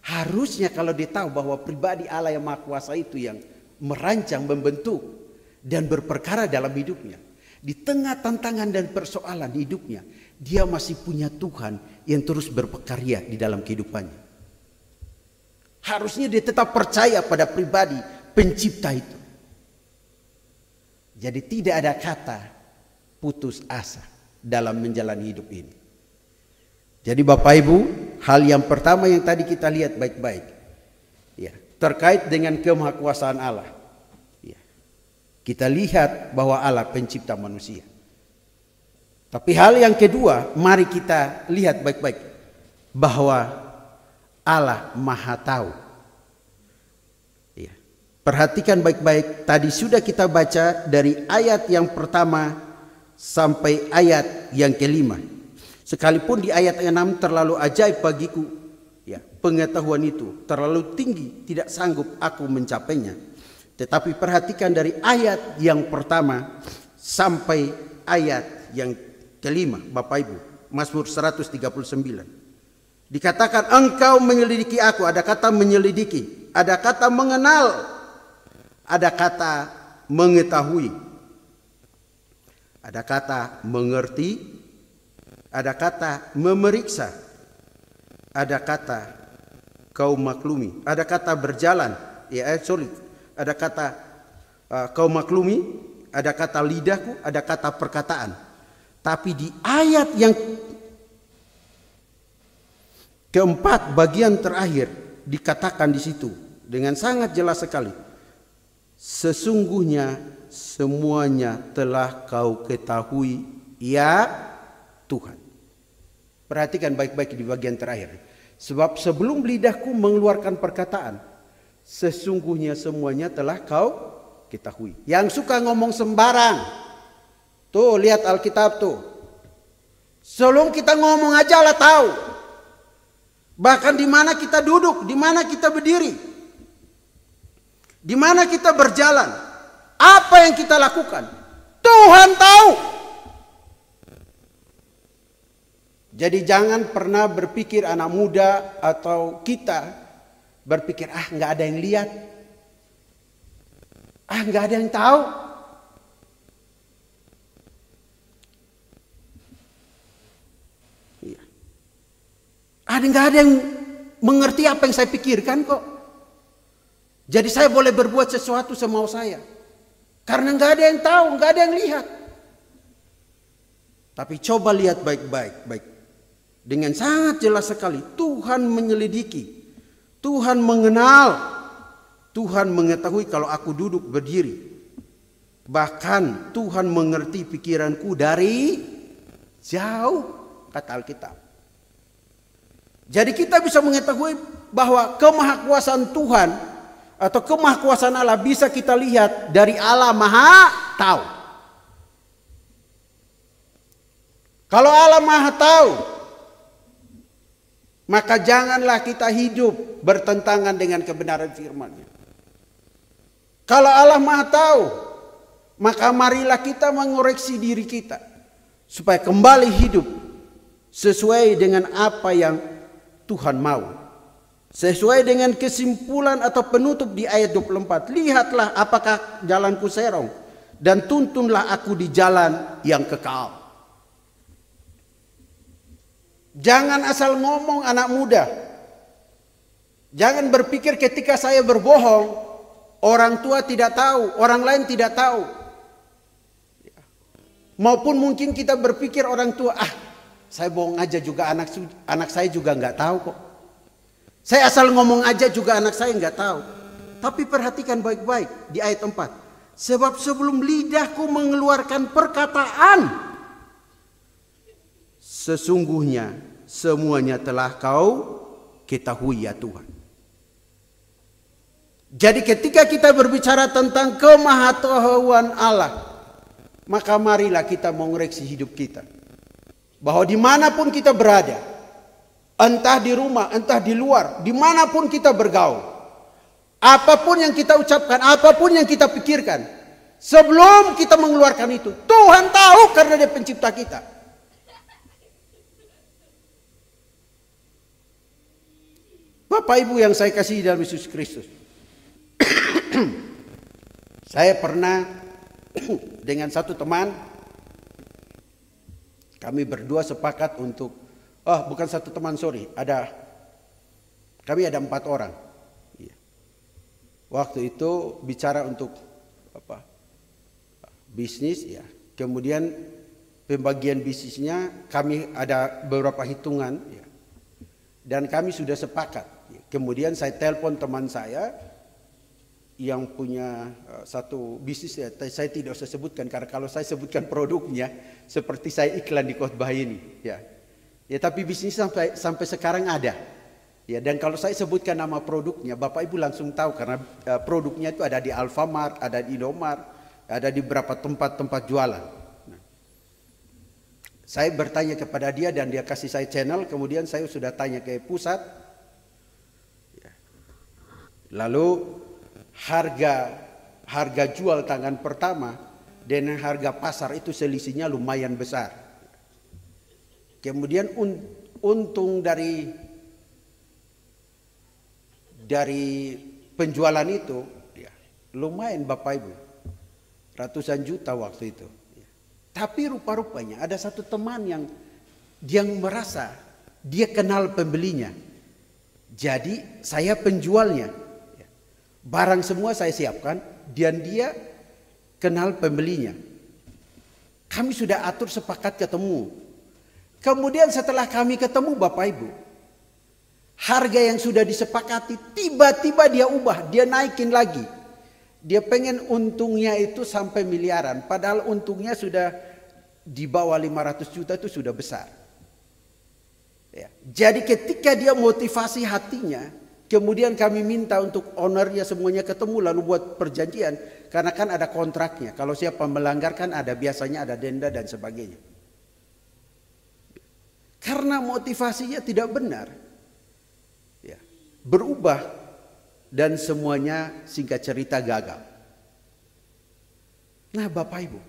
S6: Harusnya kalau dia tahu bahwa pribadi Allah yang Maha Kuasa itu yang merancang, membentuk, dan berperkara dalam hidupnya, di tengah tantangan dan persoalan hidupnya, dia masih punya Tuhan yang terus berkarya di dalam kehidupannya. Harusnya dia tetap percaya pada pribadi pencipta itu. Jadi tidak ada kata putus asa dalam menjalani hidup ini. Jadi Bapak Ibu, hal yang pertama yang tadi kita lihat baik-baik, ya, terkait dengan kemahakuasaan Allah. Ya, kita lihat bahwa Allah pencipta manusia. Tapi hal yang kedua, mari kita lihat baik-baik bahwa Allah Maha Tahu. Perhatikan baik-baik, tadi sudah kita baca dari ayat yang pertama sampai ayat yang kelima. Sekalipun di ayat yang 6 terlalu ajaib bagiku, ya, pengetahuan itu terlalu tinggi, tidak sanggup aku mencapainya. Tetapi perhatikan dari ayat yang pertama sampai ayat yang kelima, Bapak Ibu, Mazmur 139. Dikatakan engkau menyelidiki aku, ada kata menyelidiki, ada kata mengenal, ada kata mengetahui, ada kata mengerti, ada kata memeriksa, ada kata kau maklumi, ada kata berjalan, ada kata kau maklumi, ada kata lidahku, ada kata perkataan. Tapi di ayat yang keempat bagian terakhir dikatakan di situ dengan sangat jelas sekali. Sesungguhnya semuanya telah kau ketahui, ya Tuhan. Perhatikan baik-baik di bagian terakhir. Sebab sebelum lidahku mengeluarkan perkataan, sesungguhnya semuanya telah kau ketahui. Yang suka ngomong sembarang, tuh lihat Alkitab tuh. Sebelum kita ngomong aja Allah tahu. Bahkan di mana kita duduk, di mana kita berdiri, di mana kita berjalan, apa yang kita lakukan, Tuhan tahu. Jadi jangan pernah berpikir anak muda atau kita berpikir nggak ada yang lihat, nggak ada yang tahu. Nggak ada yang mengerti apa yang saya pikirkan kok. Jadi saya boleh berbuat sesuatu semau saya. Karena nggak ada yang tahu, nggak ada yang lihat. Tapi coba lihat baik-baik. Dengan sangat jelas sekali, Tuhan menyelidiki. Tuhan mengenal. Tuhan mengetahui kalau aku duduk berdiri. Bahkan Tuhan mengerti pikiranku dari jauh, kata Alkitab. Jadi kita bisa mengetahui bahwa kemahakuasaan Tuhan atau kemahakuasaan Allah bisa kita lihat dari Allah Maha Tahu. Kalau Allah Maha Tahu, maka janganlah kita hidup bertentangan dengan kebenaran firman-Nya. Kalau Allah Maha Tahu, maka marilah kita mengoreksi diri kita supaya kembali hidup sesuai dengan apa yang Tuhan mau. Sesuai dengan kesimpulan atau penutup di ayat 24. Lihatlah apakah jalanku serong, dan tuntunlah aku di jalan yang kekal. Jangan asal ngomong anak muda. Jangan berpikir ketika saya berbohong, orang tua tidak tahu, orang lain tidak tahu. Maupun mungkin kita berpikir orang tua, saya bohong aja juga, anak saya juga nggak tahu kok. Saya asal ngomong aja juga anak saya nggak tahu. Tapi perhatikan baik-baik di ayat 4. Sebab sebelum lidahku mengeluarkan perkataan, sesungguhnya semuanya telah kau ketahui ya Tuhan. Jadi ketika kita berbicara tentang kemahatauan Allah, maka marilah kita mengoreksi hidup kita. Bahwa dimanapun kita berada, entah di rumah, entah di luar, dimanapun kita bergaul, apapun yang kita ucapkan, apapun yang kita pikirkan, sebelum kita mengeluarkan itu, Tuhan tahu karena Dia pencipta kita. Bapak Ibu yang saya kasihi dalam Yesus Kristus, saya pernah dengan satu teman, kami berdua sepakat untuk, bukan satu teman, kami ada 4 orang. Waktu itu bicara untuk bisnis, ya. Kemudian pembagian bisnisnya kami ada beberapa hitungan, ya. Dan kami sudah sepakat. Kemudian saya telepon teman saya yang punya satu bisnis, ya, saya tidak usah sebutkan karena kalau saya sebutkan produknya seperti saya iklan di khotbah ini, ya. Ya, tapi bisnis sampai sekarang ada. Ya, dan kalau saya sebutkan nama produknya, Bapak Ibu langsung tahu karena produknya itu ada di Alfamart, ada di Indomart, ada di beberapa tempat-tempat jualan. Nah, saya bertanya kepada dia dan dia kasih saya channel, kemudian saya sudah tanya ke pusat. Ya. Lalu harga jual tangan pertama dengan harga pasar itu selisihnya lumayan besar. Kemudian untung dari penjualan itu, ya, lumayan Bapak Ibu, ratusan juta waktu itu. Tapi rupa-rupanya ada satu teman yang merasa dia kenal pembelinya. Jadi saya penjualnya. Barang semua saya siapkan dan dia kenal pembelinya. Kami sudah atur sepakat ketemu. Kemudian setelah kami ketemu Bapak Ibu, harga yang sudah disepakati tiba-tiba dia ubah, dia naikin lagi. Dia pengen untungnya itu sampai miliaran, padahal untungnya sudah di bawah 500 juta itu sudah besar. Ya. Jadi ketika dia motivasi hatinya, kemudian kami minta untuk ownernya semuanya ketemu lalu buat perjanjian. Karena kan ada kontraknya. Kalau siapa melanggar kan biasanya ada denda dan sebagainya. Karena motivasinya tidak benar. Ya, berubah dan semuanya singkat cerita gagal. Nah Bapak Ibu,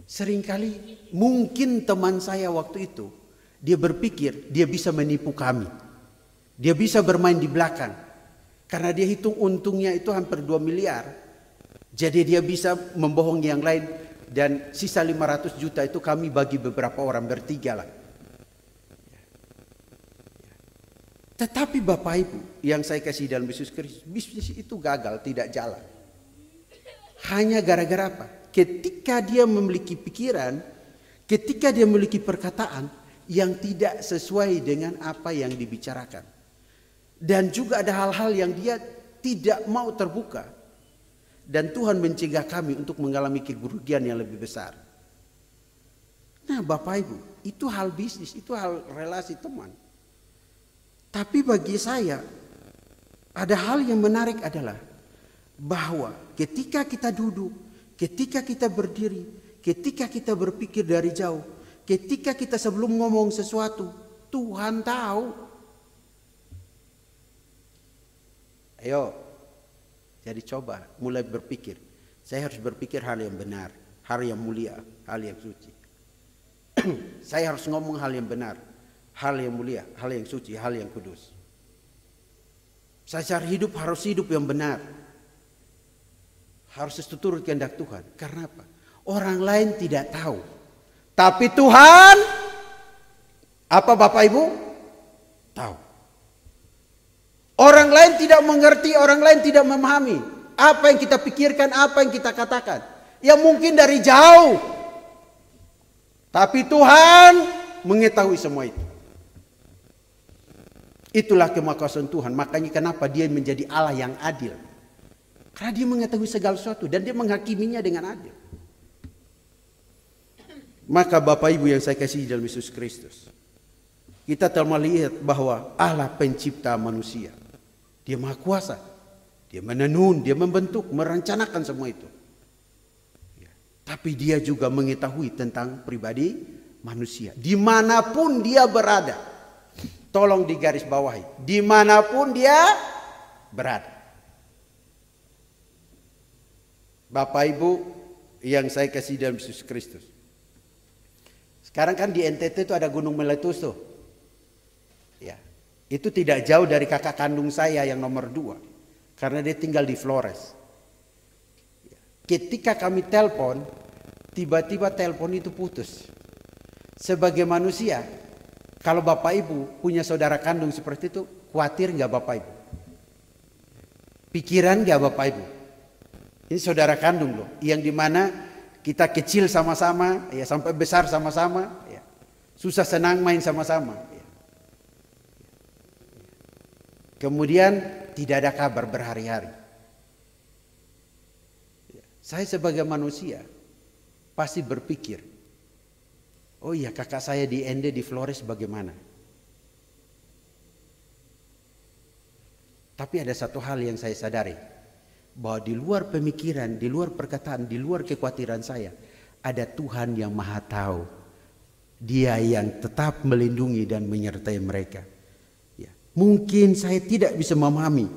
S6: seringkali mungkin teman saya waktu itu, dia berpikir dia bisa menipu kami. Dia bisa bermain di belakang. Karena dia hitung untungnya itu hampir 2 miliar. Jadi dia bisa membohongi yang lain. Dan sisa 500 juta itu kami bagi beberapa orang, bertiga lah. Tetapi Bapak Ibu yang saya kasih dalam Yesus Kristus, bisnis itu gagal, tidak jalan. Hanya gara-gara apa? Ketika dia memiliki pikiran, ketika dia memiliki perkataan yang tidak sesuai dengan apa yang dibicarakan. Dan juga ada hal-hal yang dia tidak mau terbuka. Dan Tuhan mencegah kami untuk mengalami kerugian yang lebih besar. Nah Bapak Ibu, itu hal bisnis, itu hal relasi teman. Tapi bagi saya ada hal yang menarik adalah bahwa ketika kita duduk, ketika kita berdiri, ketika kita berpikir dari jauh, ketika kita sebelum ngomong sesuatu, Tuhan tahu. Ayo, jadi coba mulai berpikir. Saya harus berpikir hal yang benar, hal yang mulia, hal yang suci. Saya harus ngomong hal yang benar, hal yang mulia, hal yang suci, hal yang kudus. Saya secara hidup harus hidup yang benar. Harus seturut kehendak Tuhan. Karena apa? Orang lain tidak tahu. Tapi Tuhan, apa Bapak Ibu? Tahu. Orang lain tidak mengerti, orang lain tidak memahami. Apa yang kita pikirkan, apa yang kita katakan. Ya mungkin dari jauh. Tapi Tuhan mengetahui semua itu. Itulah kemakuasaan Tuhan. Makanya kenapa dia menjadi Allah yang adil. Karena dia mengetahui segala sesuatu dan dia menghakiminya dengan adil. Maka Bapak Ibu yang saya kasih dalam Yesus Kristus, kita telah melihat bahwa Allah pencipta manusia. Dia maha kuasa. Dia menenun, dia membentuk, merencanakan semua itu. Tapi dia juga mengetahui tentang pribadi manusia. Dimanapun dia berada. Tolong digarisbawahi. Dimanapun dia berada. Bapak Ibu yang saya kasih dalam Yesus Kristus. Sekarang kan di NTT itu ada Gunung Meletus tuh. Ya, itu tidak jauh dari kakak kandung saya yang nomor 2. Karena dia tinggal di Flores. Ketika kami telepon, tiba-tiba telepon itu putus. Sebagai manusia, kalau Bapak Ibu punya saudara kandung seperti itu, khawatir nggak Bapak Ibu? Pikiran nggak Bapak Ibu? Ini saudara kandung loh, yang dimana kita kecil sama-sama, ya sampai besar sama-sama, ya. Susah senang main sama-sama. Ya. Kemudian tidak ada kabar berhari-hari. Ya. Saya sebagai manusia pasti berpikir, oh iya kakak saya di ND di Flores bagaimana? Tapi ada satu hal yang saya sadari. Bahwa di luar pemikiran, di luar perkataan, di luar kekhawatiran saya, ada Tuhan yang maha tahu. Dia yang tetap melindungi dan menyertai mereka. Ya. Mungkin saya tidak bisa memahami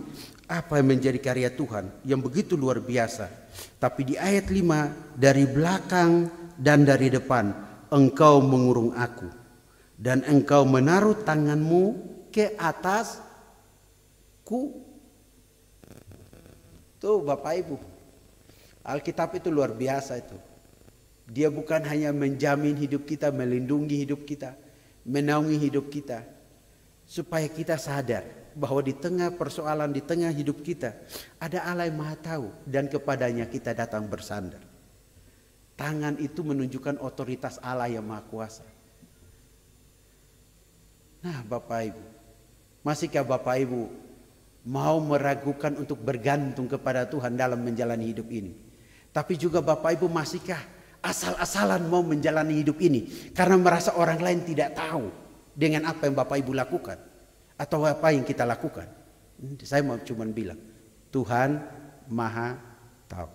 S6: apa yang menjadi karya Tuhan yang begitu luar biasa. Tapi di ayat 5, dari belakang dan dari depan, engkau mengurung aku. Dan engkau menaruh tanganmu ke atasku. Tuh Bapak Ibu, Alkitab itu luar biasa itu. Dia bukan hanya menjamin hidup kita, melindungi hidup kita, menaungi hidup kita. Supaya kita sadar bahwa di tengah persoalan, di tengah hidup kita, ada Allah yang maha tahu dan kepadanya kita datang bersandar. Tangan itu menunjukkan otoritas Allah yang maha kuasa. Nah Bapak Ibu, masihkah Bapak Ibu mau meragukan untuk bergantung kepada Tuhan dalam menjalani hidup ini? Tapi juga Bapak Ibu masihkah asal-asalan mau menjalani hidup ini karena merasa orang lain tidak tahu dengan apa yang Bapak Ibu lakukan atau apa yang kita lakukan? Saya mau cuma bilang, Tuhan maha tahu.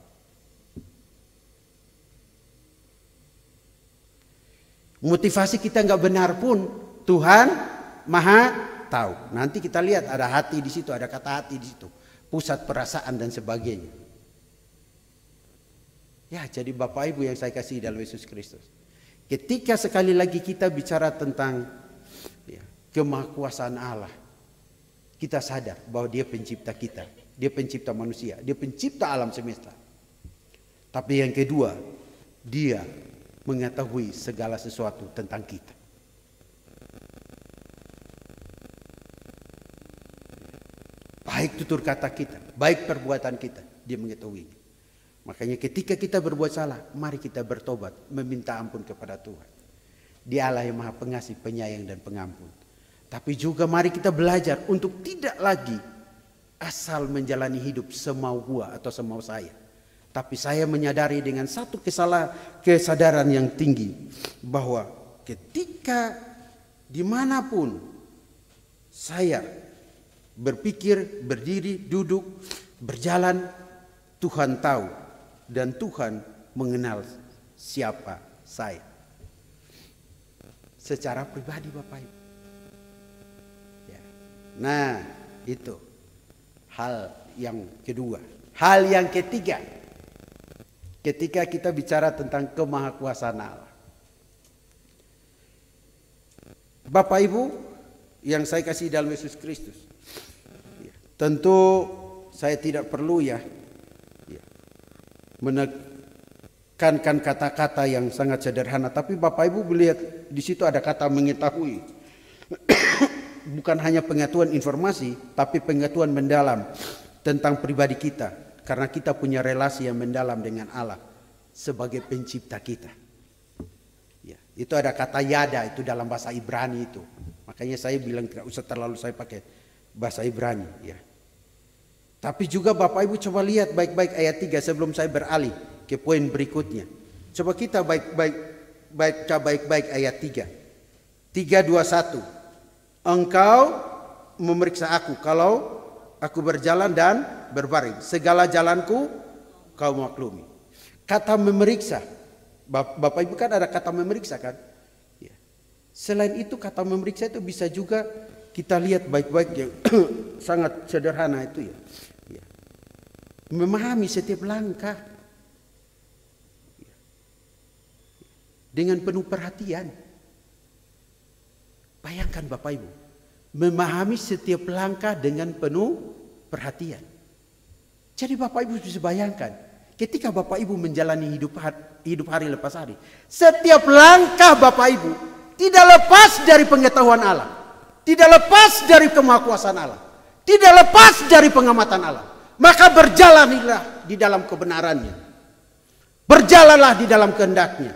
S6: Motivasi kita nggak benar pun Tuhan maha tahu. Nanti kita lihat ada hati di situ, ada kata hati di situ, pusat perasaan dan sebagainya. Ya, jadi Bapak Ibu yang saya kasih dalam Yesus Kristus, ketika sekali lagi kita bicara tentang ya, kemahakuasaan Allah, kita sadar bahwa Dia pencipta kita, Dia pencipta manusia, Dia pencipta alam semesta. Tapi yang kedua, Dia mengetahui segala sesuatu tentang kita. Baik tutur kata kita, baik perbuatan kita, Dia mengetahui. Makanya ketika kita berbuat salah, mari kita bertobat, meminta ampun kepada Tuhan. Dia Allah yang maha pengasih, penyayang dan pengampun. Tapi juga mari kita belajar untuk tidak lagi asal menjalani hidup semau gua atau semau saya. Tapi saya menyadari dengan satu kesadaran yang tinggi bahwa ketika dimanapun saya berpikir, berdiri, duduk, berjalan, Tuhan tahu dan Tuhan mengenal siapa saya. Secara pribadi Bapak Ibu. Ya. Nah, itu hal yang kedua. Hal yang ketiga, ketika kita bicara tentang kemahakuasaan Allah. Bapak Ibu yang saya kasih dalam Yesus Kristus, tentu saya tidak perlu menekankan kata-kata yang sangat sederhana, tapi Bapak Ibu melihat di situ ada kata mengetahui. Bukan hanya pengetahuan informasi, tapi pengetahuan mendalam tentang pribadi kita, karena kita punya relasi yang mendalam dengan Allah sebagai pencipta kita. Ya, itu ada kata yada itu dalam bahasa Ibrani itu. Makanya saya bilang tidak usah terlalu saya pakai bahasa Ibrani. Ya. Tapi juga Bapak Ibu coba lihat baik-baik ayat 3 sebelum saya beralih ke poin berikutnya. Coba kita baca baik-baik ayat 3. 3:21. Engkau memeriksa aku kalau aku berjalan dan berbaring. Segala jalanku kau maklumi. Kata memeriksa. Bapak Ibu kan ada kata memeriksa kan? Ya. Selain itu kata memeriksa itu bisa juga kita lihat baik-baik yang sangat sederhana itu ya. Ya. Memahami setiap langkah. Ya. Dengan penuh perhatian. Bayangkan Bapak Ibu. Memahami setiap langkah dengan penuh perhatian. Jadi Bapak Ibu bisa bayangkan. Ketika Bapak Ibu menjalani hidup hari lepas hari, setiap langkah Bapak Ibu tidak lepas dari pengetahuan Allah, tidak lepas dari kemahakuasaan Allah, tidak lepas dari pengamatan Allah. Maka berjalanlah di dalam kebenarannya, berjalanlah di dalam kehendaknya.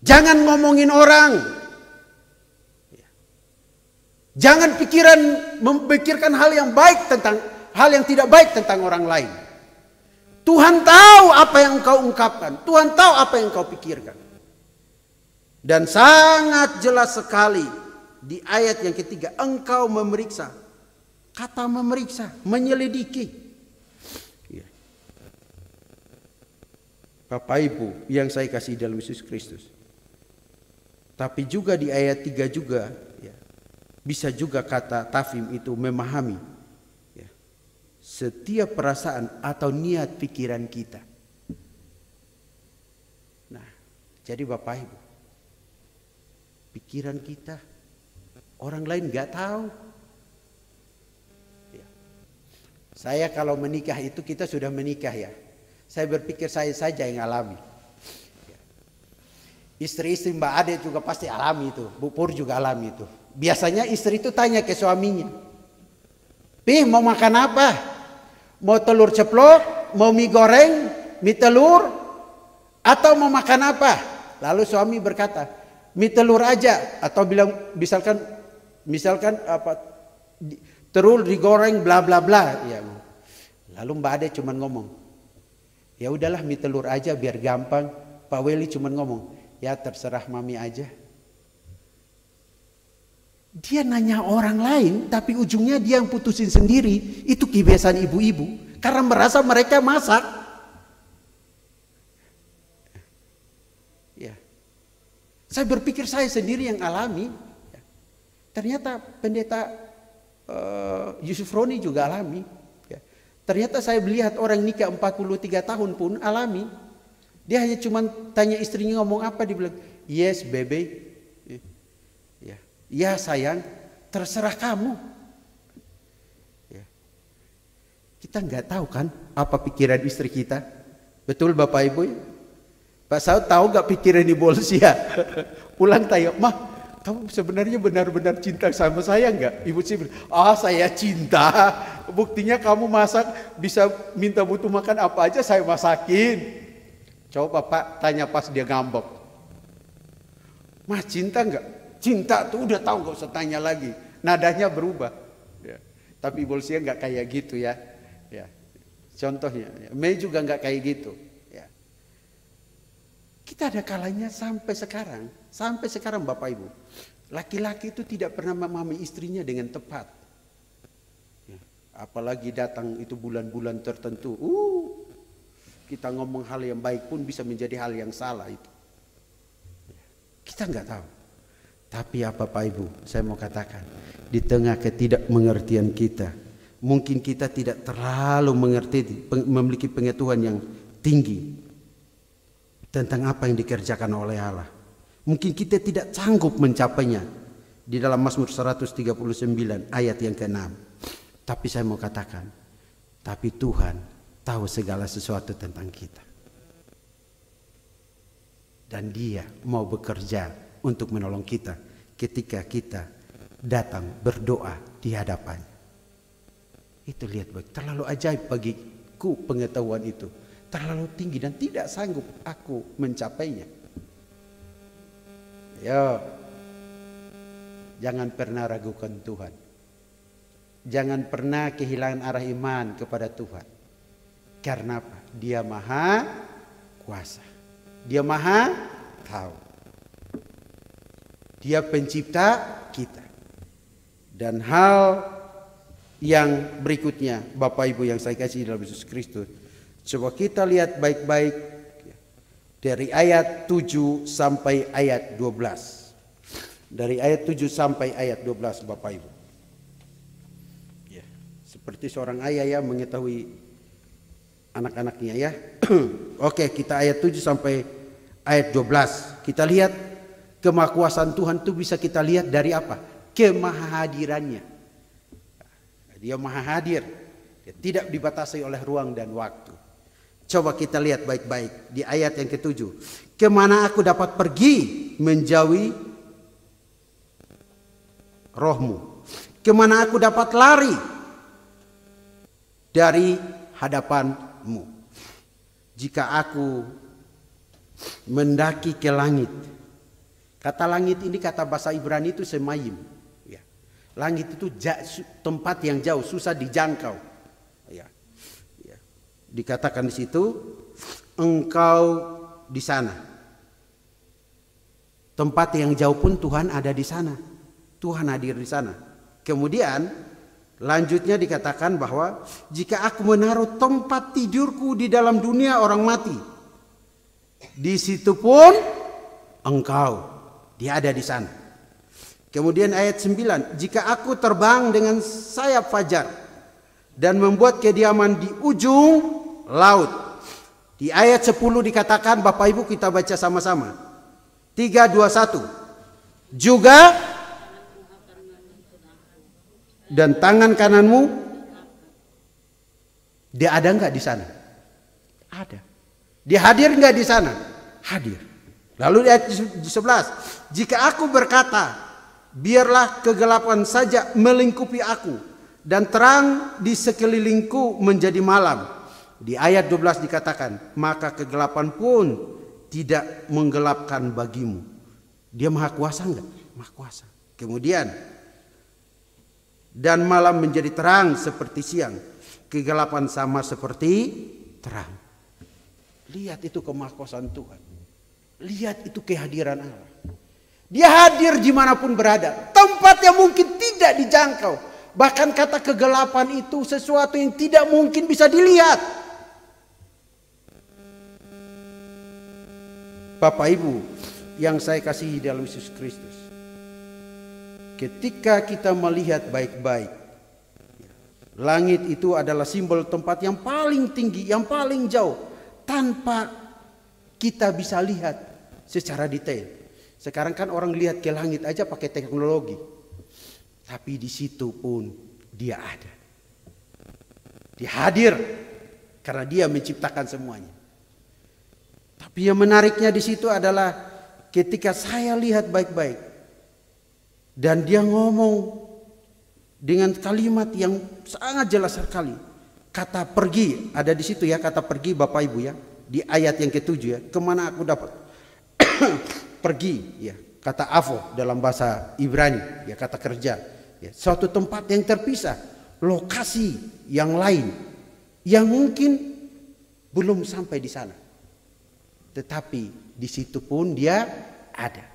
S6: Jangan ngomongin orang, jangan memikirkan hal yang baik tentang hal yang tidak baik tentang orang lain. Tuhan tahu apa yang engkau ungkapkan. Tuhan tahu apa yang engkau pikirkan. Dan sangat jelas sekali di ayat yang ketiga. Engkau memeriksa. Kata memeriksa. Menyelidiki. Ya. Bapak Ibu yang saya kasih dalam Yesus Kristus. Tapi juga di ayat 3 juga. Ya, bisa juga kata tafhim itu memahami. Setiap perasaan atau niat pikiran kita. Nah, jadi Bapak Ibu, pikiran kita orang lain nggak tahu. Ya. Saya kalau menikah itu kita sudah menikah ya. Saya berpikir saya saja yang alami. Ya. Istri-istri Mbak Ade juga pasti alami itu, Bu Pur juga alami itu. Biasanya istri itu tanya ke suaminya, "Pih, mau makan apa? Mau telur ceplok, mau mie goreng, mie telur, atau mau makan apa?" Lalu suami berkata, "Mie telur aja," atau bilang misalkan apa telur digoreng bla bla bla. Ya. Lalu Mbak Ade cuma ngomong, "Ya udahlah mie telur aja biar gampang." Pak Weli cuma ngomong, "Ya terserah mami aja." Dia nanya orang lain, tapi ujungnya dia yang putusin sendiri. Itu kebiasaan ibu-ibu, karena merasa mereka masak. Ya. Saya berpikir saya sendiri yang alami. Ya. Ternyata pendeta Yusuf Roni juga alami. Ya. Ternyata saya melihat orang nikah 43 tahun pun alami. Dia hanya cuma tanya istrinya ngomong apa, dia bilang, "Yes baby." "Ya sayang, terserah kamu." Ya. Kita nggak tahu kan apa pikiran istri kita. Betul Bapak Ibu ya? Pak Saud tahu nggak pikiran Ibu Olsia? Pulang tanya, "Mah, kamu sebenarnya benar-benar cinta sama saya nggak?" Ibu sih bilang, "Saya cinta. Buktinya kamu masak, bisa minta butuh makan apa aja saya masakin." Coba Bapak tanya pas dia ngambek, "Mah cinta nggak?" Cinta tuh udah tahu, gak usah tanya lagi. Nadanya berubah. Ya. Tapi Bolsia nggak kayak gitu ya. Ya. Contohnya, ya. Mei juga nggak kayak gitu. Ya. Kita ada kalanya sampai sekarang Bapak Ibu, Laki-laki itu tidak pernah memahami istrinya dengan tepat. Ya, apalagi datang itu bulan-bulan tertentu. Kita ngomong hal yang baik pun bisa menjadi hal yang salah itu. Kita nggak tahu. Tapi apa Pak Ibu, saya mau katakan, di tengah ketidakmengertian kita, mungkin kita tidak terlalu memiliki pengetahuan yang tinggi tentang apa yang dikerjakan oleh Allah. Mungkin kita tidak sanggup mencapainya di dalam Mazmur 139 ayat yang ke-6. Tapi saya mau katakan, tapi Tuhan tahu segala sesuatu tentang kita. Dan Dia mau bekerja untuk menolong kita ketika kita datang berdoa di hadapannya. Itu lihat baik, terlalu ajaib bagiku pengetahuan itu. Terlalu tinggi dan tidak sanggup aku mencapainya. Ya, jangan pernah ragukan Tuhan. Jangan pernah kehilangan arah iman kepada Tuhan. Karena apa? Dia maha kuasa. Dia maha tahu. Dia pencipta kita. Dan hal yang berikutnya, Bapak Ibu yang saya kasih dalam Yesus Kristus, coba kita lihat baik-baik dari ayat 7 sampai ayat 12. Dari ayat 7 sampai ayat 12 Bapak Ibu. Ya, seperti seorang ayah ya mengetahui anak-anaknya ya. Oke, kita ayat 7 sampai ayat 12. Kita lihat kemahakuasaan Tuhan itu bisa kita lihat dari apa? Kemahahadirannya. Dia maha hadir. Dia tidak dibatasi oleh ruang dan waktu. Coba kita lihat baik-baik di ayat yang ke-7. Kemana aku dapat pergi menjauhi rohmu? Kemana aku dapat lari dari hadapanmu? Jika aku mendaki ke langit. Kata langit ini kata bahasa Ibrani itu semayim. Ya. Langit itu tempat yang jauh, susah dijangkau. Ya. Ya. Dikatakan di situ, engkau di sana. Tempat yang jauh pun Tuhan ada di sana. Tuhan hadir di sana. Kemudian lanjutnya dikatakan bahwa jika aku menaruh tempat tidurku di dalam dunia orang mati, di situ pun engkau, dia ada di sana. Kemudian ayat 9, jika aku terbang dengan sayap fajar dan membuat kediaman di ujung laut. Di ayat 10 dikatakan, Bapak Ibu kita baca sama-sama. 3, 2, 1. Juga dan tangan kananmu, dia ada enggak di sana? Ada. Dia hadir enggak di sana? Hadir. Lalu di ayat 11, jika aku berkata, biarlah kegelapan saja melingkupi aku dan terang di sekelilingku menjadi malam. Di ayat 12 dikatakan, maka kegelapan pun tidak menggelapkan bagimu. Dia maha kuasa enggak? Maha kuasa. Kemudian, dan malam menjadi terang seperti siang, kegelapan sama seperti terang. Lihat itu kemahakuasaan Tuhan. Lihat itu kehadiran Allah. Dia hadir dimanapun berada. Tempat yang mungkin tidak dijangkau. Bahkan kata kegelapan itu sesuatu yang tidak mungkin bisa dilihat. Bapak Ibu yang saya kasihi dalam Yesus Kristus. Ketika kita melihat baik-baik, langit itu adalah simbol tempat yang paling tinggi, yang paling jauh. Tanpa kita bisa lihat secara detail. Sekarang kan orang lihat ke langit aja pakai teknologi. Tapi di situ pun dia ada. Dia hadir karena dia menciptakan semuanya. Tapi yang menariknya di situ adalah ketika saya lihat baik-baik dan dia ngomong dengan kalimat yang sangat jelas sekali. Kata pergi ada di situ ya, kata pergi Bapak Ibu ya. Di ayat yang ke-7 ya, kemana aku dapat pergi ya, kata avo dalam bahasa Ibrani ya, kata kerja ya, suatu tempat yang terpisah, lokasi yang lain yang mungkin belum sampai di sana, tetapi di situ pun dia ada.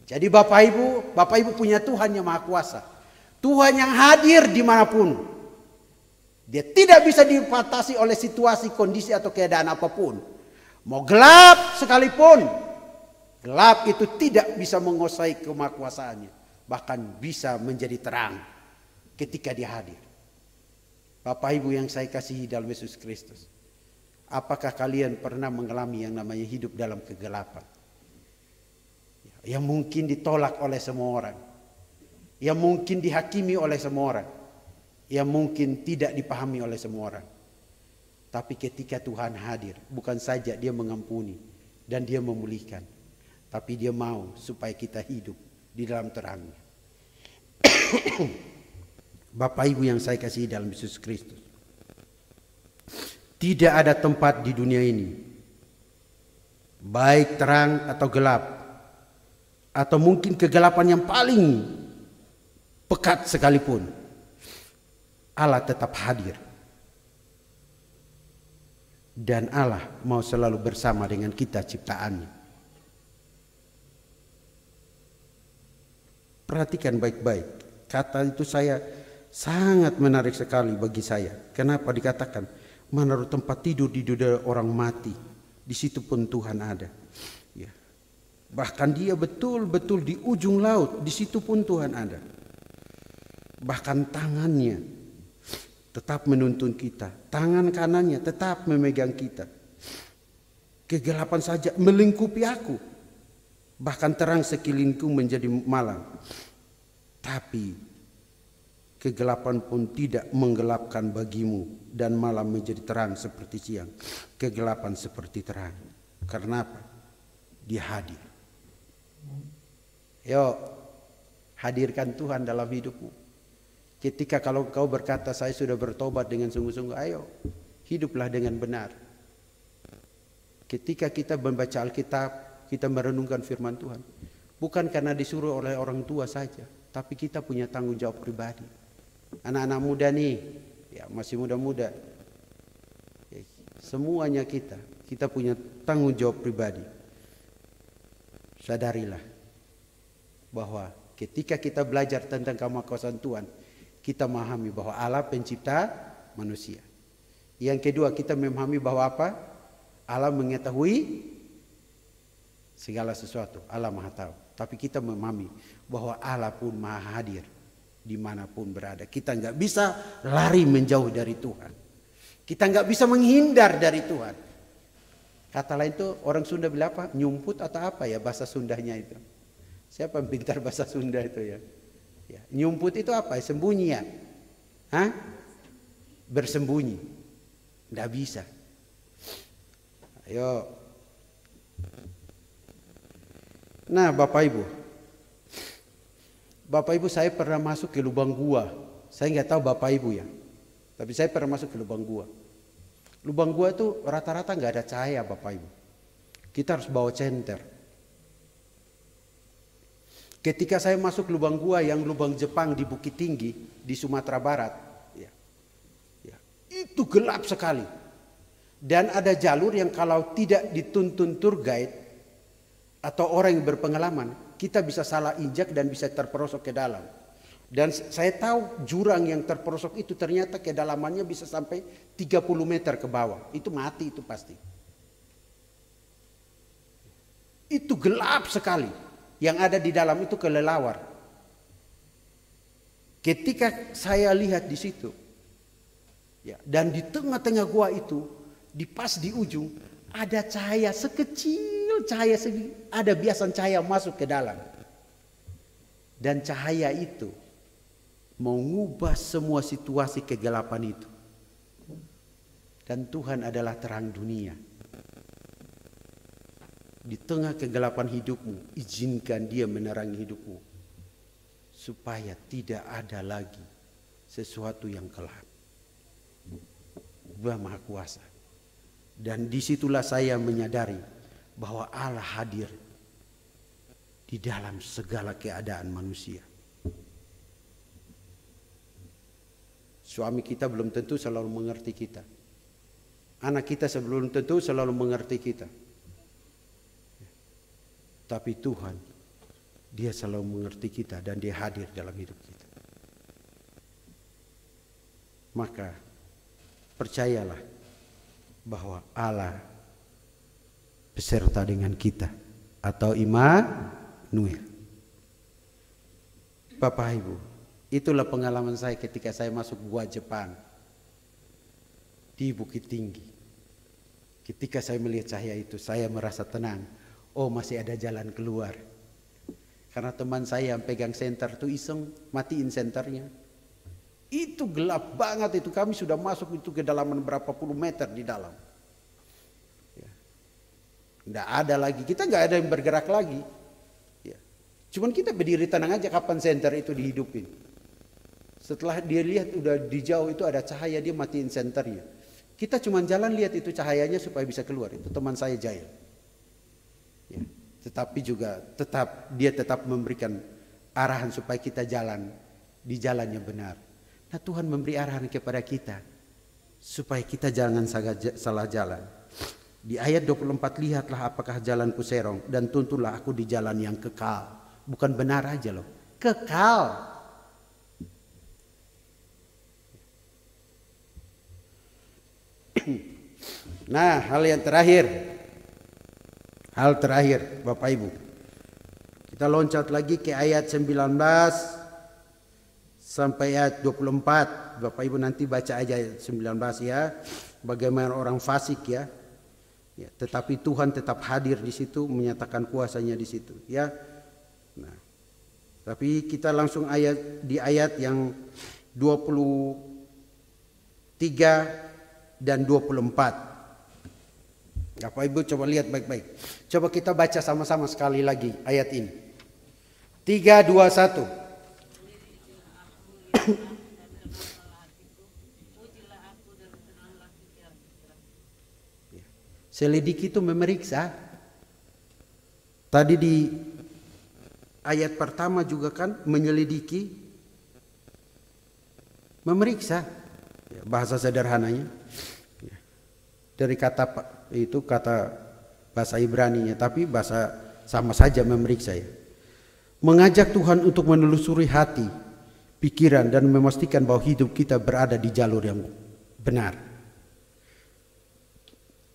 S6: Jadi Bapak Ibu punya Tuhan yang Maha Kuasa. Tuhan yang hadir dimanapun. Dia tidak bisa dibatasi oleh situasi, kondisi atau keadaan apapun. Mau gelap sekalipun, gelap itu tidak bisa menguasai kemahakuasaannya. Bahkan bisa menjadi terang ketika dia hadir. Bapak Ibu yang saya kasihi dalam Yesus Kristus, apakah kalian pernah mengalami yang namanya hidup dalam kegelapan? Yang mungkin ditolak oleh semua orang, yang mungkin dihakimi oleh semua orang, yang mungkin tidak dipahami oleh semua orang. Tapi ketika Tuhan hadir, bukan saja dia mengampuni dan dia memulihkan, tapi dia mau supaya kita hidup di dalam terangnya. Bapak Ibu yang saya kasihi dalam Yesus Kristus, tidak ada tempat di dunia ini, baik terang atau gelap, atau mungkin kegelapan yang paling pekat sekalipun, Allah tetap hadir. Dan Allah mau selalu bersama dengan kita ciptaannya. Perhatikan baik-baik. Kata itu saya sangat menarik sekali bagi saya. Kenapa dikatakan menaruh tempat tidur di dada orang mati, di situ pun Tuhan ada. Ya. Bahkan dia betul-betul di ujung laut, di situ pun Tuhan ada. Bahkan tangannya tetap menuntun kita, tangan kanannya tetap memegang kita. Kegelapan saja melingkupi aku, bahkan terang sekelilingku menjadi malam, tapi kegelapan pun tidak menggelapkan bagimu, dan malam menjadi terang seperti siang, kegelapan seperti terang. Karena apa? Dia hadir. Yuk, hadirkan Tuhan dalam hidupmu. Ketika kalau kau berkata saya sudah bertobat dengan sungguh-sungguh, ayo hiduplah dengan benar. Ketika kita membaca Alkitab, kita merenungkan firman Tuhan, bukan karena disuruh oleh orang tua saja, tapi kita punya tanggung jawab pribadi. Anak-anak muda nih, ya masih muda-muda, ya, semuanya kita punya tanggung jawab pribadi. Sadarilah bahwa ketika kita belajar tentang kemahakuasaan Tuhan, kita memahami bahwa Allah pencipta manusia. Yang kedua, kita memahami bahwa apa? Allah mengetahui segala sesuatu. Allah Maha tahu. Tapi kita memahami bahwa Allah pun Maha hadir dimanapun berada. Kita nggak bisa lari menjauh dari Tuhan. Kita nggak bisa menghindar dari Tuhan. Kata lain itu orang Sunda bilang apa? Nyumput atau apa ya bahasa Sundanya itu? Siapa yang pintar bahasa Sunda itu ya? Ya, nyumput itu apa? Sembunyi ya? Hah? Bersembunyi. Nggak bisa. Ayo. Nah Bapak Ibu saya pernah masuk ke lubang gua. Saya nggak tahu Bapak Ibu ya. Tapi saya pernah masuk ke lubang gua. Lubang gua itu rata-rata nggak ada cahaya Bapak Ibu. Kita harus bawa center. Ketika saya masuk lubang gua yang lubang Jepang di Bukit Tinggi di Sumatera Barat, ya, itu gelap sekali. Dan ada jalur yang kalau tidak dituntun tour guide atau orang yang berpengalaman, kita bisa salah injak dan bisa terperosok ke dalam. Dan saya tahu jurang yang terperosok itu ternyata kedalamannya bisa sampai 30 meter ke bawah. Itu mati itu pasti. Itu gelap sekali. Yang ada di dalam itu kelelawar. Ketika saya lihat di situ, ya, dan di tengah-tengah gua itu, pas di ujung ada cahaya sekecil cahaya ada biasan cahaya masuk ke dalam. Dan cahaya itu mengubah semua situasi kegelapan itu. Dan Tuhan adalah terang dunia. Di tengah kegelapan hidupmu, izinkan Dia menerangi hidupmu. Supaya tidak ada lagi sesuatu yang gelap. Dia Maha Kuasa. Dan disitulah saya menyadari bahwa Allah hadir di dalam segala keadaan manusia. Suami kita belum tentu selalu mengerti kita. Anak kita sebelum tentu selalu mengerti kita. Tapi Tuhan Dia selalu mengerti kita dan dia hadir dalam hidup kita. Maka percayalah bahwa Allah beserta dengan kita atau Immanuel. Bapak Ibu, itulah pengalaman saya ketika saya masuk gua Jepang di Bukit Tinggi. Ketika saya melihat cahaya itu, saya merasa tenang. Oh, masih ada jalan keluar. Karena teman saya yang pegang senter itu iseng matiin senternya. Itu gelap banget itu, kami sudah masuk itu kedalaman berapa puluh meter di dalam. Ya. Nggak ada lagi, kita nggak ada yang bergerak lagi. Ya. Cuman kita berdiri tenang aja kapan senter itu dihidupin. Setelah dia lihat udah di jauh itu ada cahaya, dia matiin senternya. Kita cuma jalan lihat itu cahayanya supaya bisa keluar. Itu teman saya Jail. Ya. Tetapi juga dia tetap memberikan arahan supaya kita jalan di jalan yang benar. Nah, Tuhan memberi arahan kepada kita supaya kita jangan salah jalan. Di ayat 24, lihatlah apakah jalanku serong dan tuntunlah aku di jalan yang kekal. Bukan benar aja loh, kekal. Nah, hal terakhir Bapak Ibu, kita loncat lagi ke ayat 19 sampai ayat 24. Bapak Ibu nanti baca aja ayat 19 ya, bagaimana orang fasik ya. Ya, tetapi Tuhan tetap hadir di situ, menyatakan kuasanya di situ ya. Nah, tapi kita langsung di ayat yang 23 dan 24. Bapak Ibu coba lihat baik-baik. Coba kita baca sama-sama sekali lagi ayat ini. 3, 2, 1. Selidiki itu memeriksa. Tadi di ayat pertama juga kan menyelidiki, memeriksa. Ya, bahasa sederhananya. Ya. Dari kata bahasa Ibraninya, tapi bahasa sama saja memeriksa ya. Mengajak Tuhan untuk menelusuri hati, pikiran dan memastikan bahwa hidup kita berada di jalur yang benar.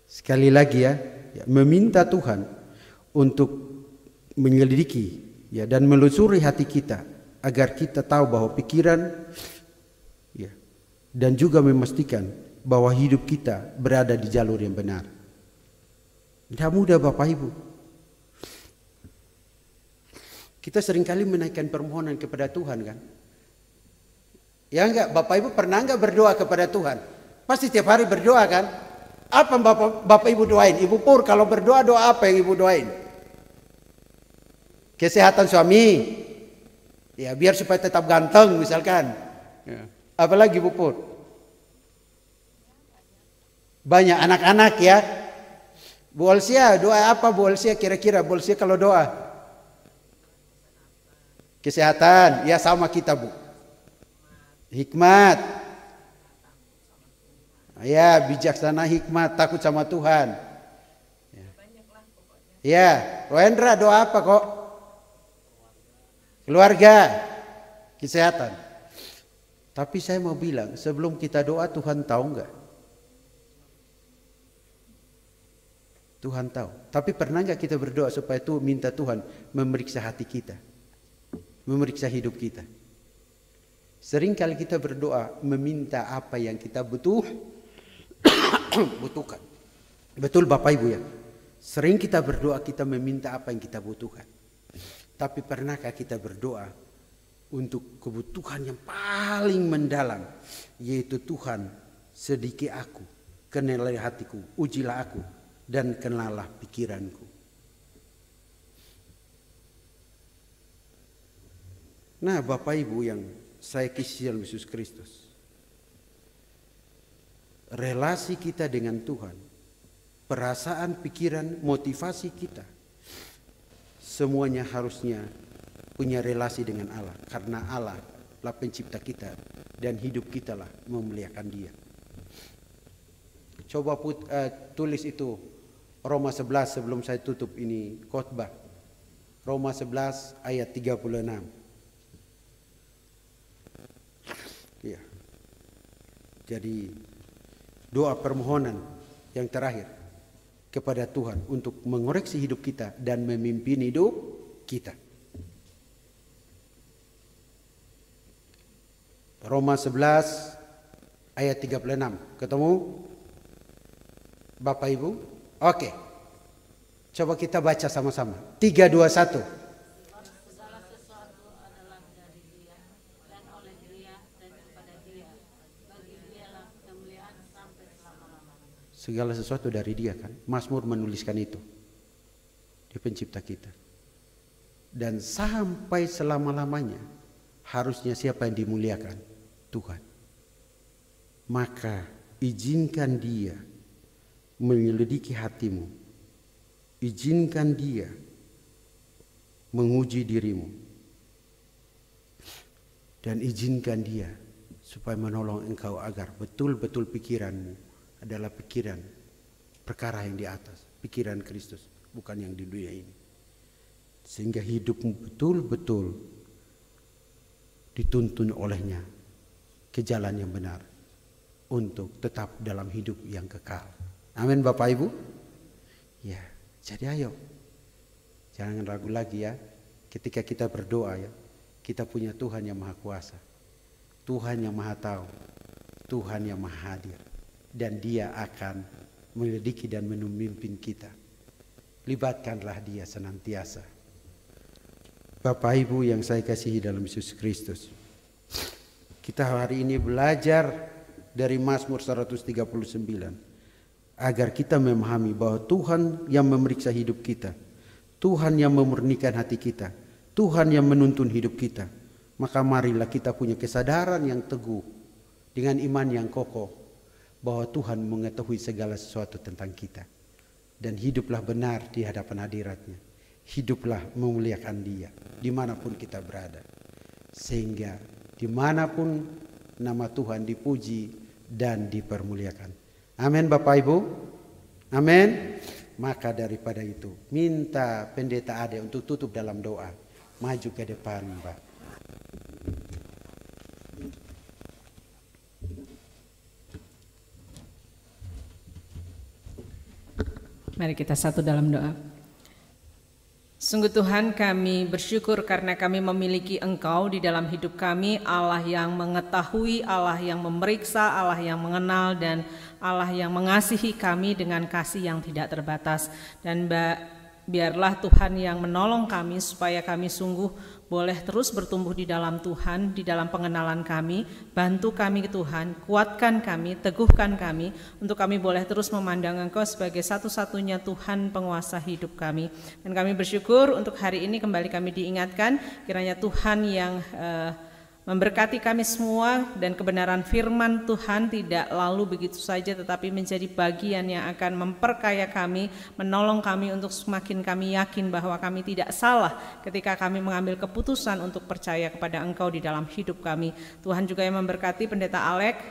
S6: Sekali lagi ya, meminta Tuhan untuk menyelidiki ya dan menelusuri hati kita agar kita tahu bahwa pikiran ya dan juga memastikan bahwa hidup kita berada di jalur yang benar. Tidak mudah Bapak Ibu. Kita seringkali menaikkan permohonan kepada Tuhan kan. Ya enggak, Bapak Ibu pernah enggak berdoa kepada Tuhan? Pasti tiap hari berdoa kan? Apa Bapak Ibu doain? Ibu Pur kalau berdoa, doa apa yang Ibu doain? Kesehatan suami. Ya biar supaya tetap ganteng misalkan. Ya. Apalagi Ibu Pur? Banyak anak-anak ya. Bu Olsia doa apa Bu Olsia kira-kira? Bu Olsia kalau doa kesehatan, ya sama kita Bu. Hikmat, ya bijaksana, hikmat, takut sama Tuhan. Ya, Roendra doa apa kok? Keluarga, kesehatan. Tapi saya mau bilang sebelum kita doa Tuhan tahu enggak? Tuhan tahu. Tapi pernah nggak kita berdoa supaya tuh minta Tuhan memeriksa hati kita, memeriksa hidup kita? Seringkali kita berdoa meminta apa yang kita butuhkan. Betul Bapak Ibu ya. Sering kita berdoa kita meminta apa yang kita butuhkan. Tapi pernahkah kita berdoa untuk kebutuhan yang paling mendalam, yaitu Tuhan sedikit aku, kenali hatiku, ujilah aku, dan kenalah pikiranku. Nah Bapak Ibu yang saya kasih dalam Yesus Kristus, relasi kita dengan Tuhan, perasaan, pikiran, motivasi kita, semuanya harusnya punya relasi dengan Allah. Karena Allah lah pencipta kita dan hidup kita lah memuliakan Dia. Coba tulis itu Roma 11 sebelum saya tutup ini khotbah. Roma 11 ayat 36. Ya. Jadi doa permohonan yang terakhir kepada Tuhan untuk mengoreksi hidup kita dan memimpin hidup kita. Roma 11 ayat 36. Ketemu? Bapak Ibu? Oke. Coba kita baca sama-sama. 3, 2, 1. Segala sesuatu dari Dia kan. Mazmur menuliskan itu. Dia pencipta kita. Dan sampai selama-lamanya harusnya siapa yang dimuliakan? Tuhan. Maka izinkan Dia menyelidiki hatimu. Izinkan Dia menguji dirimu. Dan izinkan Dia supaya menolong engkau agar betul-betul pikiranmu adalah pikiran perkara yang di atas, pikiran Kristus, bukan yang di dunia ini. Sehingga hidupmu betul-betul dituntun olehnya ke jalan yang benar untuk tetap dalam hidup yang kekal. Amin Bapak Ibu. Ya, jadi ayo jangan ragu lagi ya. Ketika kita berdoa ya, kita punya Tuhan yang Maha Kuasa, Tuhan yang Maha Tahu, Tuhan yang Maha Hadir. Dan Dia akan menyelidiki dan memimpin kita. Libatkanlah Dia senantiasa. Bapak Ibu yang saya kasihi dalam Yesus Kristus, kita hari ini belajar dari Mazmur 139 agar kita memahami bahwa Tuhan yang memeriksa hidup kita, Tuhan yang memurnikan hati kita, Tuhan yang menuntun hidup kita. Maka marilah kita punya kesadaran yang teguh dengan iman yang kokoh bahwa Tuhan mengetahui segala sesuatu tentang kita. Dan hiduplah benar di hadapan hadiratnya. Hiduplah memuliakan Dia dimanapun kita berada. Sehingga dimanapun nama Tuhan dipuji dan dipermuliakan. Amin Bapak Ibu. Amin. Maka daripada itu minta Pendeta Ade untuk tutup dalam doa. Maju ke depan Mbak.
S5: Mari kita satu dalam doa. Sungguh Tuhan, kami bersyukur karena kami memiliki Engkau di dalam hidup kami, Allah yang mengetahui, Allah yang memeriksa, Allah yang mengenal, dan Allah yang mengasihi kami dengan kasih yang tidak terbatas. Dan biarlah Tuhan yang menolong kami supaya kami sungguh boleh terus bertumbuh di dalam Tuhan, di dalam pengenalan kami. Bantu kami Tuhan, kuatkan kami, teguhkan kami, untuk kami boleh terus memandang Engkau sebagai satu-satunya Tuhan penguasa hidup kami. Dan kami bersyukur untuk hari ini kembali kami diingatkan, kiranya Tuhan yang memberkati kami semua, dan kebenaran firman Tuhan tidak lalu begitu saja, tetapi menjadi bagian yang akan memperkaya kami, menolong kami untuk semakin kami yakin bahwa kami tidak salah ketika kami mengambil keputusan untuk percaya kepada Engkau di dalam hidup kami. Tuhan juga yang memberkati Pendeta Alek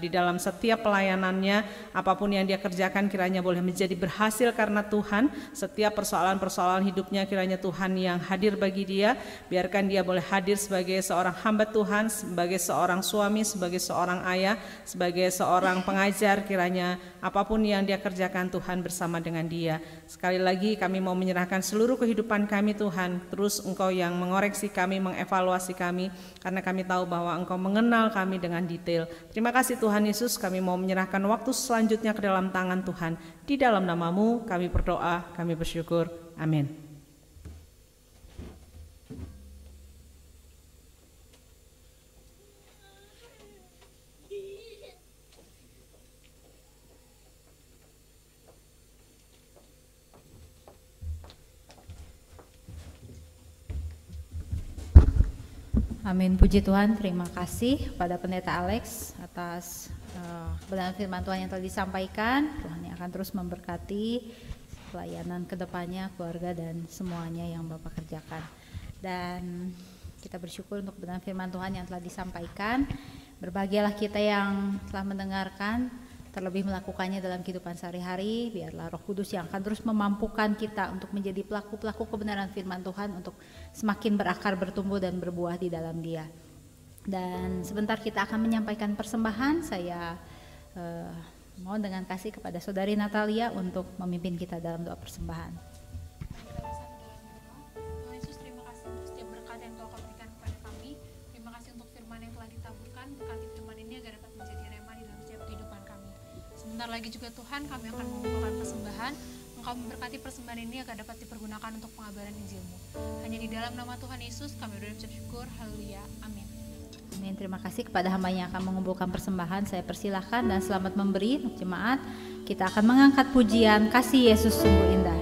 S5: di dalam setiap pelayanannya, apapun yang dia kerjakan kiranya boleh menjadi berhasil karena Tuhan. Setiap persoalan-persoalan hidupnya kiranya Tuhan yang hadir bagi dia, biarkan dia boleh hadir sebagai seorang hamba Tuhan, sebagai seorang suami, sebagai seorang ayah, sebagai seorang pengajar. Kiranya apapun yang dia kerjakan Tuhan bersama dengan dia. Sekali lagi kami mau menyerahkan seluruh kehidupan kami Tuhan. Terus Engkau yang mengoreksi kami, mengevaluasi kami, karena kami tahu bahwa Engkau mengenal kami dengan detail. Terima kasih Tuhan Yesus, kami mau menyerahkan waktu selanjutnya ke dalam tangan Tuhan. Di dalam nama-Mu kami berdoa, kami bersyukur. Amin.
S1: Amin, puji Tuhan. Terima kasih pada Pendeta Alex atas kebenaran firman Tuhan yang telah disampaikan. Tuhan yang akan terus memberkati pelayanan kedepannya, keluarga dan semuanya yang Bapak kerjakan. Dan kita bersyukur untuk kebenaran firman Tuhan yang telah disampaikan. Berbahagialah kita yang telah mendengarkan terlebih melakukannya dalam kehidupan sehari-hari. Biarlah Roh Kudus yang akan terus memampukan kita untuk menjadi pelaku-pelaku kebenaran firman Tuhan, untuk semakin berakar, bertumbuh dan berbuah di dalam Dia. Dan sebentar kita akan menyampaikan persembahan. Saya mohon dengan kasih kepada Saudari Natalia untuk memimpin kita dalam doa persembahan.
S2: Tuhan Yesus, terima kasih untuk setiap berkat yang Kau berikan kepada kami. Terima kasih untuk firman yang telah ditaburkan. Berkati firman ini agar dapat menjadi rema di dalam setiap kehidupan kami. Sebentar lagi juga Tuhan, kami akan mengumpulkan persembahan. Engkau memberkati persembahan ini agar dapat dipergunakan untuk pengabaran Injil-Mu. Hanya di dalam nama Tuhan Yesus kami berdoa dan mengucap syukur. Haleluya. Amin.
S1: Amin. Terima kasih kepada hamba yang akan mengumpulkan persembahan. Saya persilahkan dan selamat memberi untuk jemaat. Kita akan mengangkat pujian Kasih Yesus Sungguh Indah.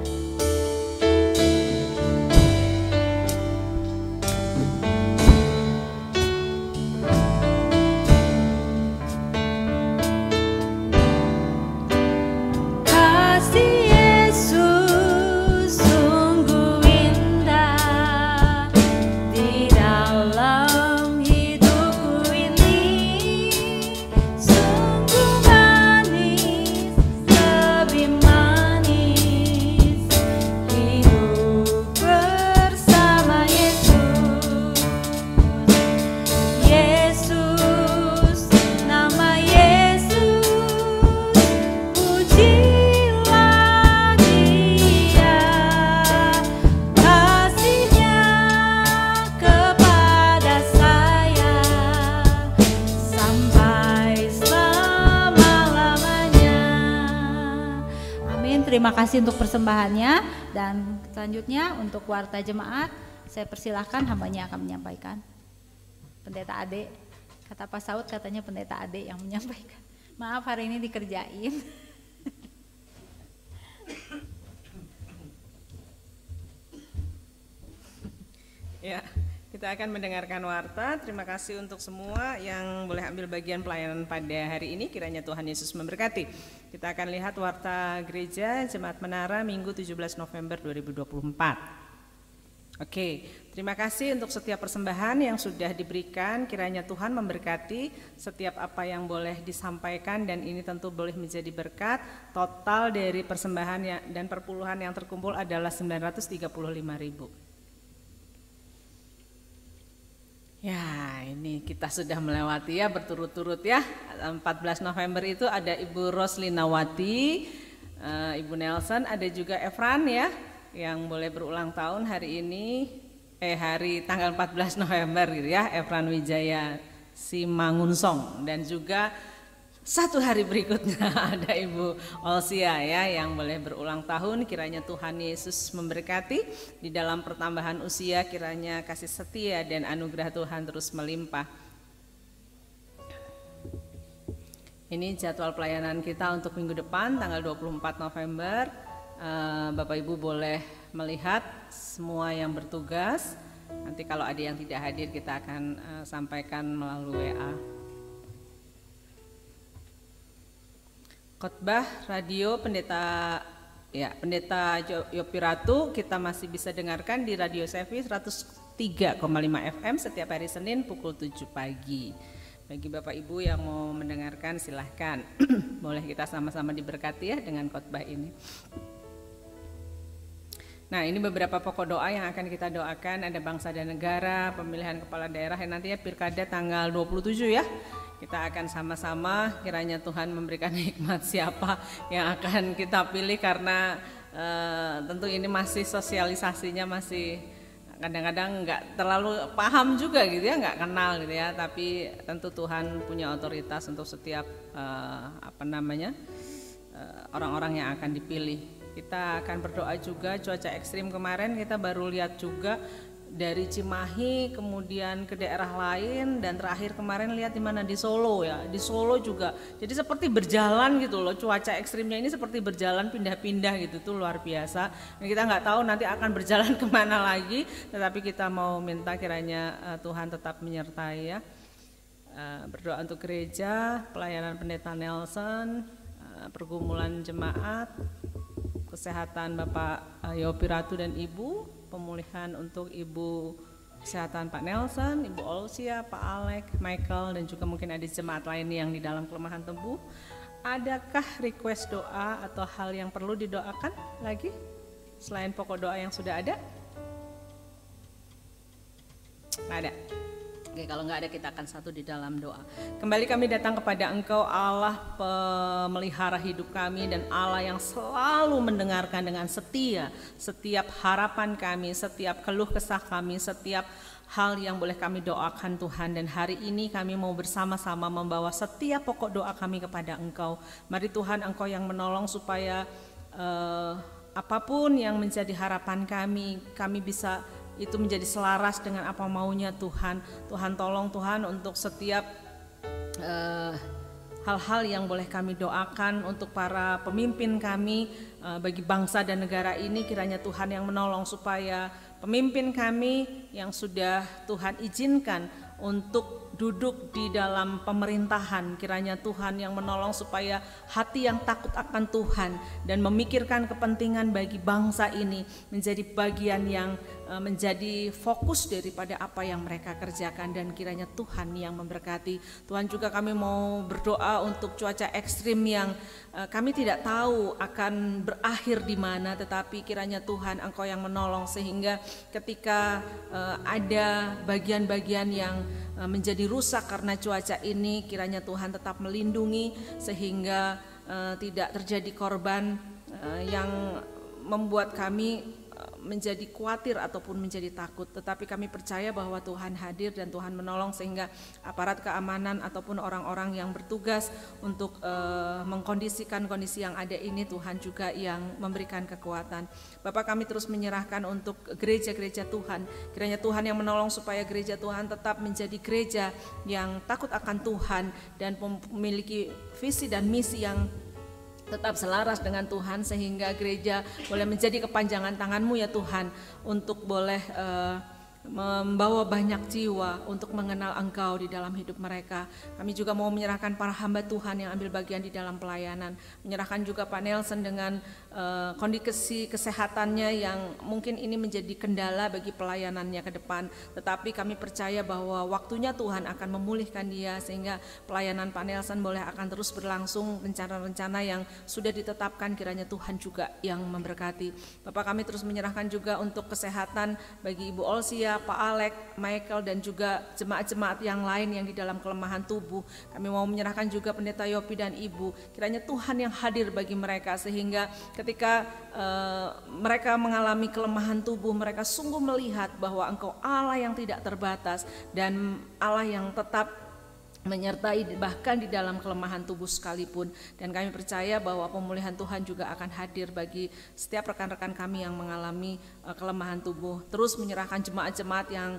S1: Terima kasih untuk persembahannya. Dan selanjutnya untuk warta jemaat, saya persilahkan hambanya akan menyampaikan. Pendeta Ade, kata Pak Saud katanya Pendeta Ade yang menyampaikan. Maaf hari ini dikerjain.
S5: Ya, kita akan mendengarkan warta. Terima kasih untuk semua yang boleh ambil bagian pelayanan pada hari ini. Kiranya Tuhan Yesus memberkati. Kita akan lihat warta gereja Jemaat Menara Minggu 17 November 2024. Oke, terima kasih untuk setiap persembahan yang sudah diberikan. Kiranya Tuhan memberkati setiap apa yang boleh disampaikan, dan ini tentu boleh menjadi berkat. Total dari persembahan dan perpuluhan yang terkumpul adalah 935.000. Ya, ini kita sudah melewati ya berturut-turut ya. 14 November itu ada Ibu Roslinawati, Ibu Nelson, ada juga Efran ya yang boleh berulang tahun hari ini, hari tanggal 14 November gitu ya, Efran Wijaya Simangunsong, dan juga satu hari berikutnya ada Ibu Olsia ya yang boleh berulang tahun. Kiranya Tuhan Yesus memberkati di dalam pertambahan usia, kiranya kasih setia dan anugerah Tuhan terus melimpah. Ini jadwal pelayanan kita untuk minggu depan tanggal 24 November. Bapak Ibu boleh melihat semua yang bertugas. Nanti kalau ada yang tidak hadir kita akan sampaikan melalui WA. Khotbah radio Pendeta Yopiratu kita masih bisa dengarkan di Radio Sevi 103,5 FM setiap hari Senin pukul 7 pagi. Bagi Bapak Ibu yang mau mendengarkan silahkan. Boleh kita sama-sama diberkati ya dengan khotbah ini. Nah, ini beberapa pokok doa yang akan kita doakan. Ada bangsa dan negara, pemilihan kepala daerah yang nantinya Pilkada tanggal 27 ya. Kita akan sama-sama, kiranya Tuhan memberikan hikmat siapa yang akan kita pilih, karena tentu ini masih sosialisasinya masih kadang-kadang nggak terlalu paham juga gitu ya, nggak kenal gitu ya. Tapi tentu Tuhan punya otoritas untuk setiap orang-orang yang akan dipilih. Kita akan berdoa juga. Cuaca ekstrim kemarin kita baru lihat juga dari Cimahi kemudian ke daerah lain, dan terakhir kemarin lihat di mana, di Solo ya, di Solo juga. Jadi seperti berjalan gitu loh, cuaca ekstrimnya ini seperti berjalan pindah-pindah gitu, tuh luar biasa. Dan kita nggak tahu nanti akan berjalan kemana lagi, tetapi kita mau minta kiranya Tuhan tetap menyertai ya. Berdoa untuk gereja, pelayanan Pendeta Nelson, pergumulan jemaat, kesehatan Bapak Yopiratu dan Ibu, pemulihan untuk Ibu kesehatan Pak Nelson, Ibu Olsia, Pak Alek, Michael, dan juga mungkin ada jemaat lain yang di dalam kelemahan tubuh. adakah request doa atau hal yang perlu didoakan lagi selain pokok doa yang sudah ada? Nggak ada. Oke, kalau nggak ada kita akan satu di dalam doa. Kembali kami datang kepada Engkau Allah pemelihara hidup kami dan Allah yang selalu mendengarkan dengan setia setiap harapan kami, setiap keluh kesah kami, setiap hal yang boleh kami doakan Tuhan. Dan hari ini kami mau bersama-sama membawa setiap pokok doa kami kepada Engkau. Mari Tuhan, Engkau yang menolong supaya apapun yang menjadi harapan kami bisa itu menjadi selaras dengan apa maunya Tuhan. Tuhan tolong Tuhan untuk setiap hal-hal yang boleh kami doakan untuk para pemimpin kami bagi bangsa dan negara ini. Kiranya Tuhan yang menolong supaya pemimpin kami yang sudah Tuhan izinkan untuk duduk di dalam pemerintahan, kiranya Tuhan yang menolong supaya hati yang takut akan Tuhan dan memikirkan kepentingan bagi bangsa ini menjadi bagian yang menjadi fokus daripada apa yang mereka kerjakan, dan kiranya Tuhan yang memberkati. Tuhan, juga kami mau berdoa untuk cuaca ekstrim yang kami tidak tahu akan berakhir di mana, tetapi kiranya Tuhan Engkau yang menolong sehingga ketika ada bagian-bagian yang menjadi rusak karena cuaca ini, kiranya Tuhan tetap melindungi sehingga tidak terjadi korban yang membuat kami menjadi khawatir ataupun menjadi takut. Tetapi kami percaya bahwa Tuhan hadir dan Tuhan menolong sehingga aparat keamanan ataupun orang-orang yang bertugas untuk mengkondisikan kondisi yang ada ini, Tuhan juga yang memberikan kekuatan. Bapak, kami terus menyerahkan untuk gereja-gereja Tuhan. Kiranya Tuhan yang menolong supaya gereja Tuhan tetap menjadi gereja yang takut akan Tuhan dan memiliki visi dan misi yang tetap selaras dengan Tuhan, sehingga gereja boleh menjadi kepanjangan tangan-Mu ya Tuhan, untuk boleh membawa banyak jiwa untuk mengenal Engkau di dalam hidup mereka. Kami juga mau menyerahkan para hamba Tuhan yang ambil bagian di dalam pelayanan, menyerahkan juga Pak Nelson dengan kondisi kesehatannya yang mungkin ini menjadi kendala bagi pelayanannya ke depan, tetapi kami percaya bahwa waktunya Tuhan akan memulihkan dia sehingga pelayanan Pak Nelson boleh akan terus berlangsung. Rencana-rencana yang sudah ditetapkan kiranya Tuhan juga yang memberkati. Bapak, kami terus menyerahkan juga untuk kesehatan bagi Ibu Olsia, Pak Alek, Michael, dan juga jemaat-jemaat yang lain yang di dalam kelemahan tubuh. Kami mau menyerahkan juga Pendeta Yopi dan Ibu, kiranya Tuhan yang hadir bagi mereka sehingga ketika mereka mengalami kelemahan tubuh, mereka sungguh melihat bahwa Engkau Allah yang tidak terbatas dan Allah yang tetap menyertai bahkan di dalam kelemahan tubuh sekalipun. Dan kami percaya bahwa pemulihan Tuhan juga akan hadir bagi setiap rekan-rekan kami yang mengalami kelemahan tubuh. Terus menyerahkan jemaat-jemaat yang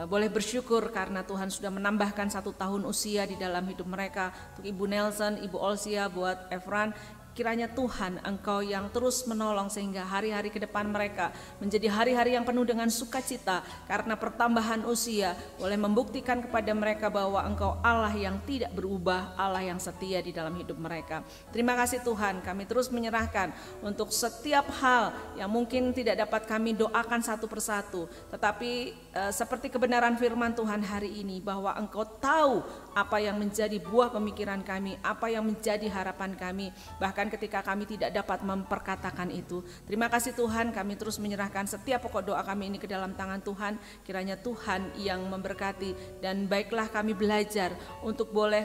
S5: boleh bersyukur karena Tuhan sudah menambahkan 1 tahun usia di dalam hidup mereka. Untuk Ibu Nelson, Ibu Olsia, buat Efran, kiranya Tuhan Engkau yang terus menolong sehingga hari-hari ke depan mereka menjadi hari-hari yang penuh dengan sukacita karena pertambahan usia, boleh membuktikan kepada mereka bahwa Engkau Allah yang tidak berubah, Allah yang setia di dalam hidup mereka. Terima kasih Tuhan, kami terus menyerahkan untuk setiap hal yang mungkin tidak dapat kami doakan satu persatu, tetapi seperti kebenaran firman Tuhan hari ini bahwa Engkau tahu apa yang menjadi buah pemikiran kami, apa yang menjadi harapan kami, bahkan ketika kami tidak dapat memperkatakan itu. Terima kasih Tuhan, kami terus menyerahkan setiap pokok doa kami ini ke dalam tangan Tuhan. Kiranya Tuhan yang memberkati, dan baiklah kami belajar untuk boleh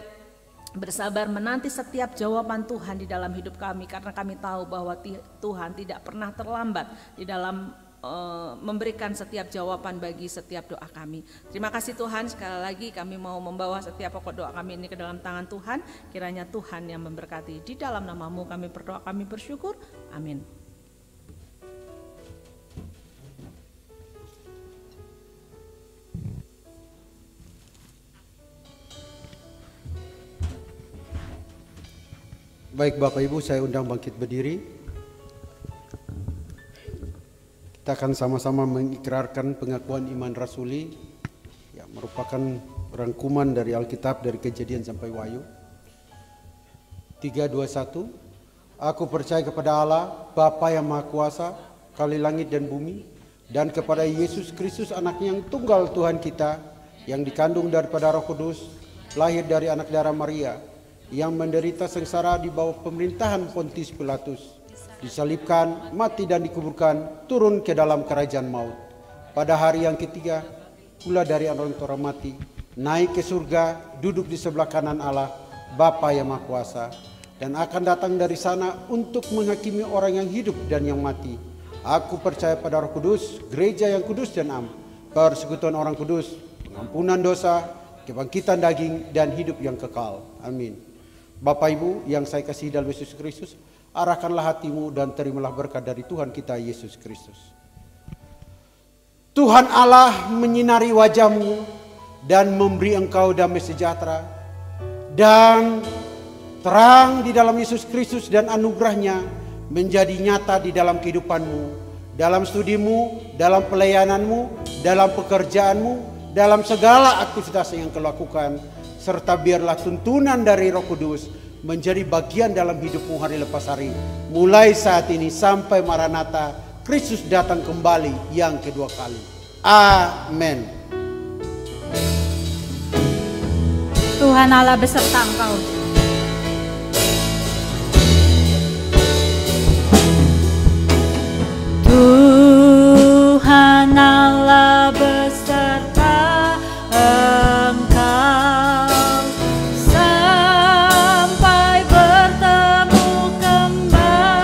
S5: bersabar menanti setiap jawaban Tuhan di dalam hidup kami, karena kami tahu bahwa Tuhan tidak pernah terlambat di dalam memberikan setiap jawaban bagi setiap doa kami. Terima kasih Tuhan, sekali lagi kami mau membawa setiap pokok doa kami ini ke dalam tangan Tuhan. Kiranya Tuhan yang memberkati. Di dalam nama-Mu kami berdoa, kami bersyukur. Amin.
S6: Baik Bapak Ibu, saya undang bangkit berdiri. Kita akan sama-sama mengikrarkan pengakuan iman rasuli yang merupakan rangkuman dari Alkitab dari Kejadian sampai Wahyu. 3, 2, 1. Aku percaya kepada Allah, Bapa yang Maha Kuasa, Kali langit dan bumi, dan kepada Yesus Kristus anaknya yang tunggal Tuhan kita, yang dikandung daripada Roh Kudus, lahir dari anak darah Maria, yang menderita sengsara di bawah pemerintahan Pontius Pilatus, disalibkan, mati dan dikuburkan, turun ke dalam kerajaan maut. Pada hari yang ketiga, pula dari antara orang mati, naik ke surga, duduk di sebelah kanan Allah, Bapa yang Maha Kuasa, dan akan datang dari sana untuk menghakimi orang yang hidup dan yang mati. Aku percaya pada Roh Kudus, gereja yang kudus dan am, persekutuan orang kudus, pengampunan dosa, kebangkitan daging, dan hidup yang kekal. Amin. Bapak Ibu yang saya kasihi dalam Yesus Kristus, arahkanlah hatimu dan terimalah berkat dari Tuhan kita Yesus Kristus. Tuhan Allah menyinari wajahmu dan memberi engkau damai sejahtera, dan terang di dalam Yesus Kristus dan anugerahnya menjadi nyata di dalam kehidupanmu, dalam studimu, dalam pelayananmu, dalam pekerjaanmu, dalam segala aktivitas yang kau lakukan, serta biarlah tuntunan dari Roh Kudus menjadi bagian dalam hidupmu hari lepas hari, mulai saat ini sampai Maranatha, Kristus datang kembali yang kedua kali. Amin.
S1: Tuhan Allah beserta engkau. Tuhan Allah beserta engkau sampai bertemu kembali.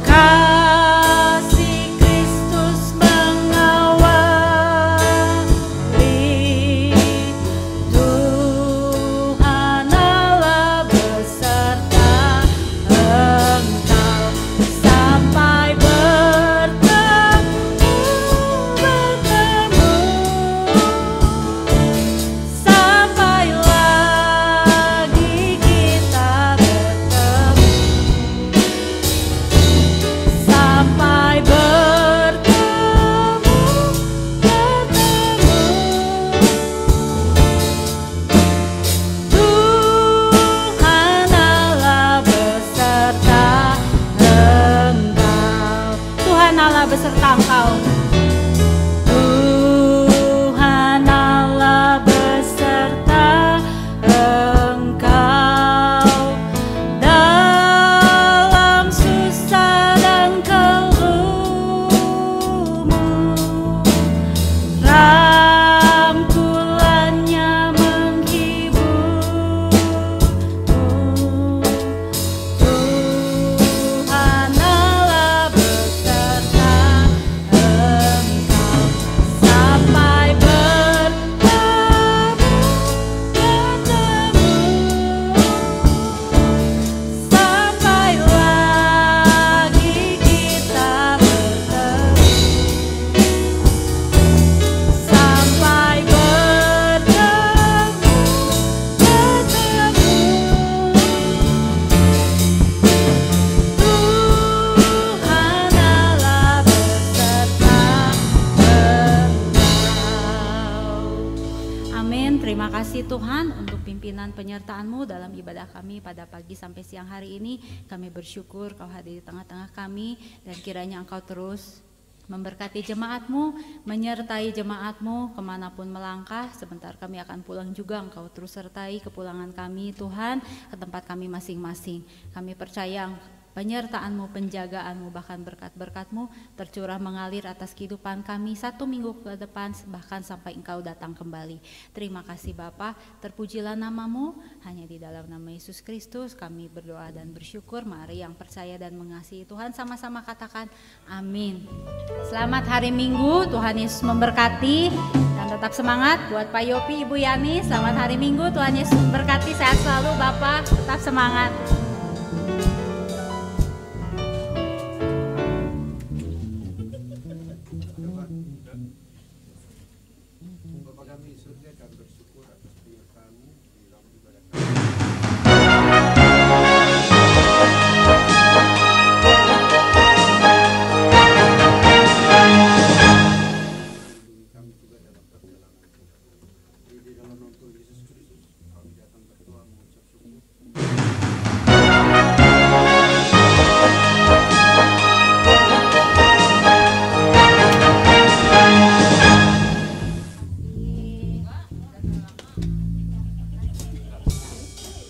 S1: Kasih Kristus mengawali. Tuhan Allah beserta engkau sampai bertemu sampai lagi kita bertemu, sampai bertemu. Tuhan Allah beserta engkau. Tuhan Allah beserta engkau. Tuhan Allah beserta engkau dalam susah dan keluhmu. Rangkulannya menghiburmu. Tuhan Allah beserta engkau sampai bertemu, sampai lagi kita bertemu, sampai bertemu. Tuhan Allah beserta engkau. Amin. Terima kasih Tuhan untuk pimpinan penyertaan-Mu dalam ibadah kami pada pagi sampai siang hari ini. Kami bersyukur Kau hadir di tengah-tengah kami, dan kiranya Engkau terus memberkati jemaat-Mu, menyertai jemaat-Mu kemanapun melangkah. Sebentar kami akan pulang juga, Engkau terus sertai kepulangan kami Tuhan ke tempat kami masing-masing. Kami percaya penyertaan-Mu, penjagaan-Mu, bahkan berkat-berkat-Mu tercurah mengalir atas kehidupan kami 1 minggu ke depan, bahkan sampai Engkau datang kembali. Terima kasih Bapa, terpujilah nama-Mu. Hanya di dalam nama Yesus Kristus kami berdoa dan bersyukur. Mari yang percaya dan mengasihi Tuhan sama-sama katakan amin. Selamat hari Minggu, Tuhan Yesus memberkati, dan tetap semangat buat Pak Yopi, Ibu Yani. Selamat hari Minggu, Tuhan Yesus memberkati, sehat selalu Bapak, tetap semangat.
S6: Bapa kami surga, kami bersyukur.